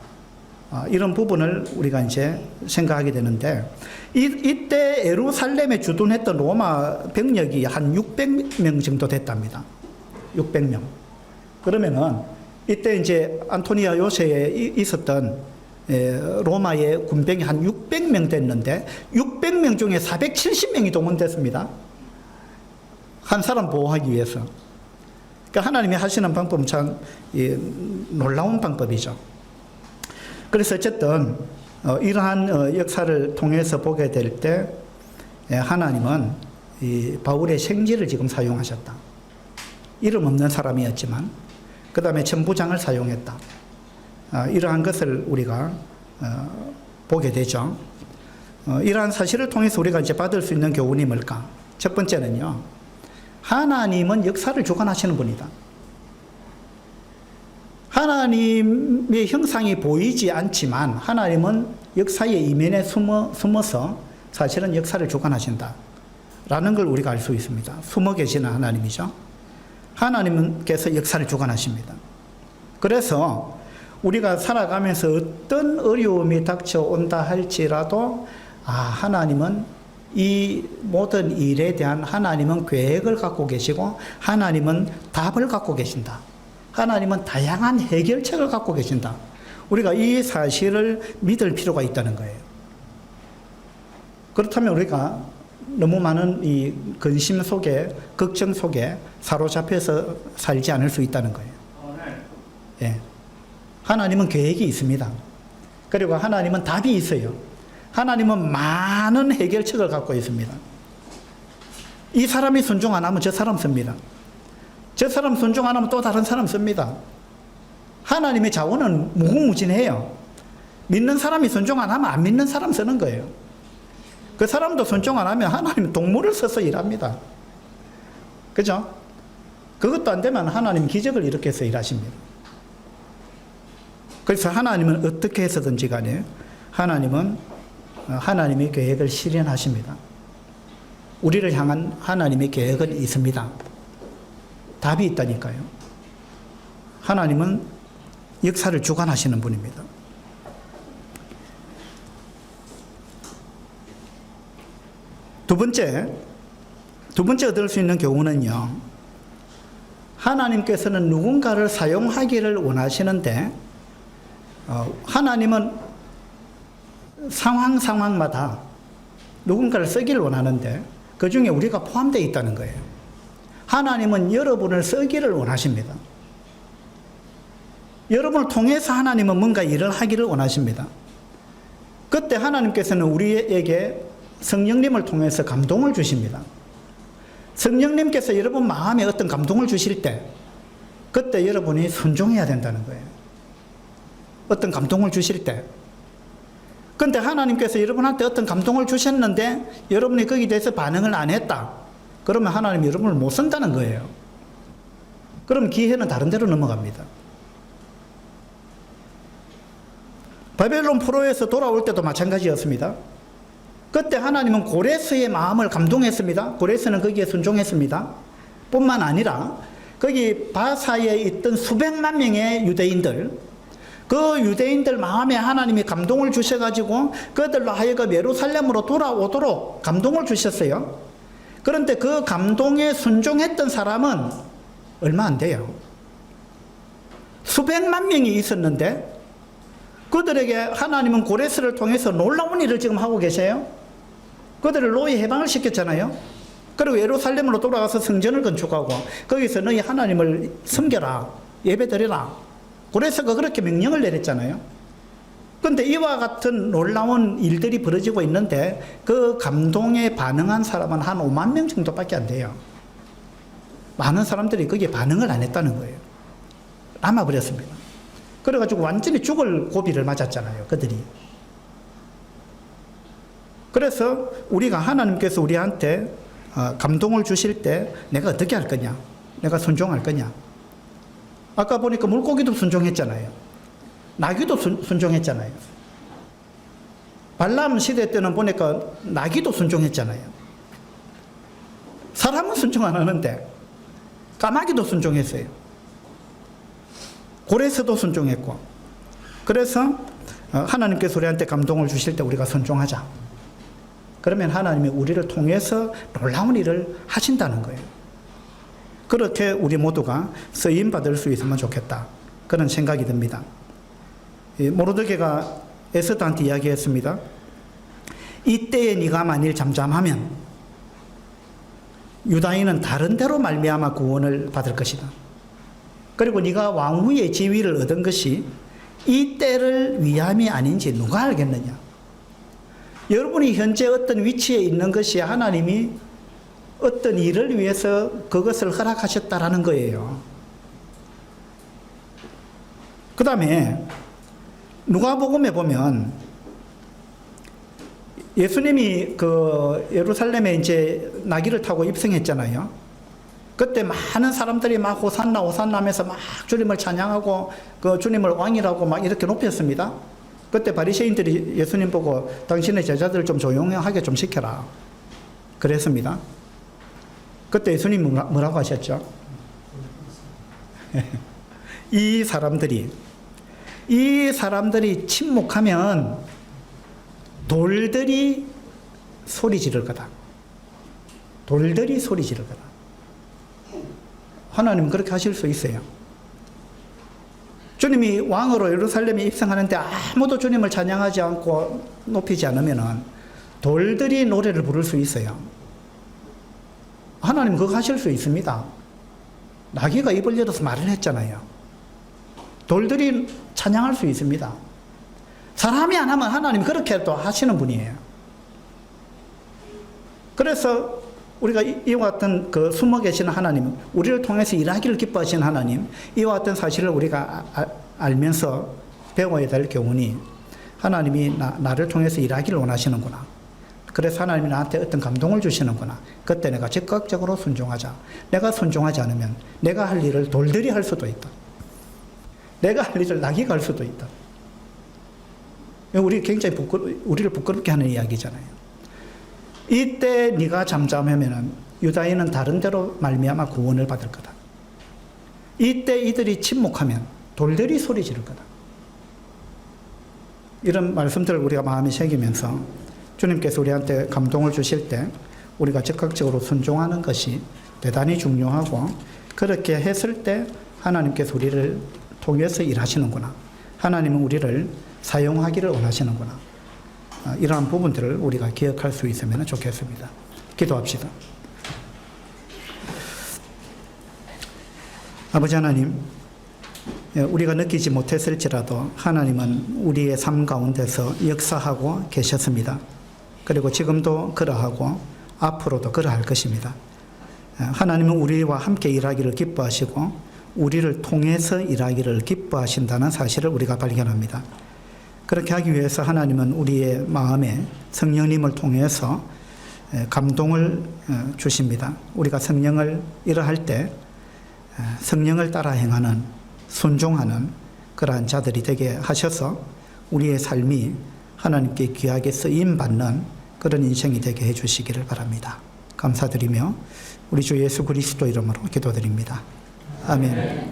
이런 부분을 우리가 이제 생각하게 되는데, 이때 예루살렘에 주둔했던 로마 병력이 한 600명 정도 됐답니다. 600명. 그러면은 이때 이제 안토니아 요새에 있었던 로마의 군병이 한 600명 됐는데 600명 중에 470명이 동원됐습니다. 한 사람 보호하기 위해서. 그러니까 하나님이 하시는 방법은 참 놀라운 방법이죠. 그래서 어쨌든 이러한 역사를 통해서 보게 될 때 하나님은 이 바울의 생지를 지금 사용하셨다. 이름 없는 사람이었지만 그 다음에 천부장을 사용했다. 이러한 것을 우리가 보게 되죠. 이러한 사실을 통해서 우리가 이제 받을 수 있는 교훈이 뭘까? 첫 번째는요, 하나님은 역사를 주관하시는 분이다. 하나님의 형상이 보이지 않지만 하나님은 역사의 이면에 숨어서 사실은 역사를 주관하신다 라는 걸 우리가 알 수 있습니다. 숨어 계시는 하나님이죠. 하나님께서 역사를 주관하십니다. 그래서 우리가 살아가면서 어떤 어려움이 닥쳐온다 할지라도 하나님은 이 모든 일에 대한 하나님은 계획을 갖고 계시고 하나님은 답을 갖고 계신다. 하나님은 다양한 해결책을 갖고 계신다. 우리가 이 사실을 믿을 필요가 있다는 거예요. 그렇다면 우리가 너무 많은 이 근심 속에, 걱정 속에 사로잡혀서 살지 않을 수 있다는 거예요. 예. 하나님은 계획이 있습니다. 그리고 하나님은 답이 있어요. 하나님은 많은 해결책을 갖고 있습니다. 이 사람이 순종 안 하면 저 사람 씁니다. 저 사람 순종 안 하면 또 다른 사람 씁니다. 하나님의 자원은 무궁무진해요. 믿는 사람이 순종 안 하면 안 믿는 사람 쓰는 거예요. 그 사람도 순종 안 하면 하나님은 동물을 써서 일합니다. 그죠? 그것도 안 되면 하나님 기적을 일으켜서 일하십니다. 그래서 하나님은 어떻게 해서든지 간에 하나님은 하나님의 계획을 실현하십니다. 우리를 향한 하나님의 계획은 있습니다. 답이 있다니까요. 하나님은 역사를 주관하시는 분입니다. 두 번째 얻을 수 있는 교훈은요. 하나님께서는 누군가를 사용하기를 원하시는데 하나님은 상황마다 누군가를 쓰기를 원하는데 그 중에 우리가 포함되어 있다는 거예요. 하나님은 여러분을 쓰기를 원하십니다. 여러분을 통해서 하나님은 뭔가 일을 하기를 원하십니다. 그때 하나님께서는 우리에게 성령님을 통해서 감동을 주십니다. 성령님께서 여러분 마음에 어떤 감동을 주실 때 그때 여러분이 순종해야 된다는 거예요. 어떤 감동을 주실 때. 그런데 하나님께서 여러분한테 어떤 감동을 주셨는데 여러분이 거기에 대해서 반응을 안 했다. 그러면 하나님이 여러분을 못 쓴다는 거예요. 그럼 기회는 다른 데로 넘어갑니다. 바벨론 포로에서 돌아올 때도 마찬가지였습니다. 그때 하나님은 고레스의 마음을 감동했습니다. 고레스는 거기에 순종했습니다. 뿐만 아니라 거기 바사에 있던 수백만 명의 유대인들, 그 유대인들 마음에 하나님이 감동을 주셔가지고 그들로 하여금 예루살렘으로 돌아오도록 감동을 주셨어요. 그런데 그 감동에 순종했던 사람은 얼마 안 돼요. 수백만 명이 있었는데 그들에게 하나님은 고레스를 통해서 놀라운 일을 지금 하고 계세요. 그들을 노예 해방을 시켰잖아요. 그리고 예루살렘으로 돌아가서 성전을 건축하고 거기서 너희 하나님을 섬겨라, 예배드려라. 고레스가 그렇게 명령을 내렸잖아요. 그런데 이와 같은 놀라운 일들이 벌어지고 있는데 그 감동에 반응한 사람은 한 5만 명 정도밖에 안 돼요. 많은 사람들이 거기에 반응을 안 했다는 거예요. 남아버렸습니다. 그래가지고 완전히 죽을 고비를 맞았잖아요, 그들이. 그래서 우리가 하나님께서 우리한테 감동을 주실 때 내가 어떻게 할 거냐? 내가 순종할 거냐? 아까 보니까 물고기도 순종했잖아요. 나귀도 순종했잖아요. 발람 시대 때는 보니까 나귀도 순종했잖아요. 사람은 순종 안 하는데 까마귀도 순종했어요. 고레스도 순종했고. 그래서 하나님께서 우리한테 감동을 주실 때 우리가 순종하자. 그러면 하나님이 우리를 통해서 놀라운 일을 하신다는 거예요. 그렇게 우리 모두가 쓰임 받을 수 있으면 좋겠다. 그런 생각이 듭니다. 모르드게가 에스더한테 이야기했습니다. 이때에 네가 만일 잠잠하면 유다인은 다른 데로 말미암아 구원을 받을 것이다. 그리고 네가 왕후의 지위를 얻은 것이 이 때를 위함이 아닌지 누가 알겠느냐. 여러분이 현재 어떤 위치에 있는 것이 하나님이 어떤 일을 위해서 그것을 허락하셨다라는 거예요. 그 다음에 누가복음에 보면 예수님이 그 예루살렘에 이제 나귀를 타고 입성했잖아요. 그때 많은 사람들이 막 호산나 호산나 하면서 막 주님을 찬양하고 그 주님을 왕이라고 막 이렇게 높였습니다. 그때 바리새인들이 예수님 보고 당신의 제자들 좀 조용하게 좀 시켜라 그랬습니다. 그때 예수님 뭐라고 하셨죠? 이 사람들이 침묵하면 돌들이 소리 지를 거다. 돌들이 소리 지를 거다. 하나님은 그렇게 하실 수 있어요. 주님이 왕으로 예루살렘에 입성하는데 아무도 주님을 찬양하지 않고 높이지 않으면 돌들이 노래를 부를 수 있어요. 하나님 그거 하실 수 있습니다. 나귀가 입을 열어서 말을 했잖아요. 돌들이 찬양할 수 있습니다. 사람이 안 하면 하나님 그렇게 또 하시는 분이에요. 그래서 우리가 이와 같은 그 숨어 계시는 하나님, 우리를 통해서 일하기를 기뻐하시는 하나님, 이와 같은 사실을 우리가 알면서 배워야 될 경우니 하나님이 나를 통해서 일하기를 원하시는구나. 그래서 하나님이 나한테 어떤 감동을 주시는구나. 그때 내가 적극적으로 순종하자. 내가 순종하지 않으면 내가 할 일을 돌들이 할 수도 있다. 내가 할 일을 나귀가 할 수도 있다. 우리 굉장히 우리를 부끄럽게 하는 이야기잖아요. 이때 네가 잠잠하면은 유다인은 다른 데로 말미암아 구원을 받을 거다. 이때 이들이 침묵하면 돌들이 소리 지를 거다. 이런 말씀들을 우리가 마음에 새기면서 주님께서 우리한테 감동을 주실 때 우리가 적극적으로 순종하는 것이 대단히 중요하고, 그렇게 했을 때 하나님께서 우리를 통해서 일하시는구나. 하나님은 우리를 사용하기를 원하시는구나. 이러한 부분들을 우리가 기억할 수 있으면 좋겠습니다. 기도합시다. 아버지 하나님, 우리가 느끼지 못했을지라도 하나님은 우리의 삶 가운데서 역사하고 계셨습니다. 그리고 지금도 그러하고 앞으로도 그러할 것입니다. 하나님은 우리와 함께 일하기를 기뻐하시고 우리를 통해서 일하기를 기뻐하신다는 사실을 우리가 발견합니다. 그렇게 하기 위해서 하나님은 우리의 마음에 성령님을 통해서 감동을 주십니다. 우리가 성령을 일할 때 성령을 따라 행하는, 순종하는 그러한 자들이 되게 하셔서 우리의 삶이 하나님께 귀하게 쓰임받는 그런 인생이 되게 해주시기를 바랍니다. 감사드리며 우리 주 예수 그리스도 이름으로 기도드립니다. 아멘.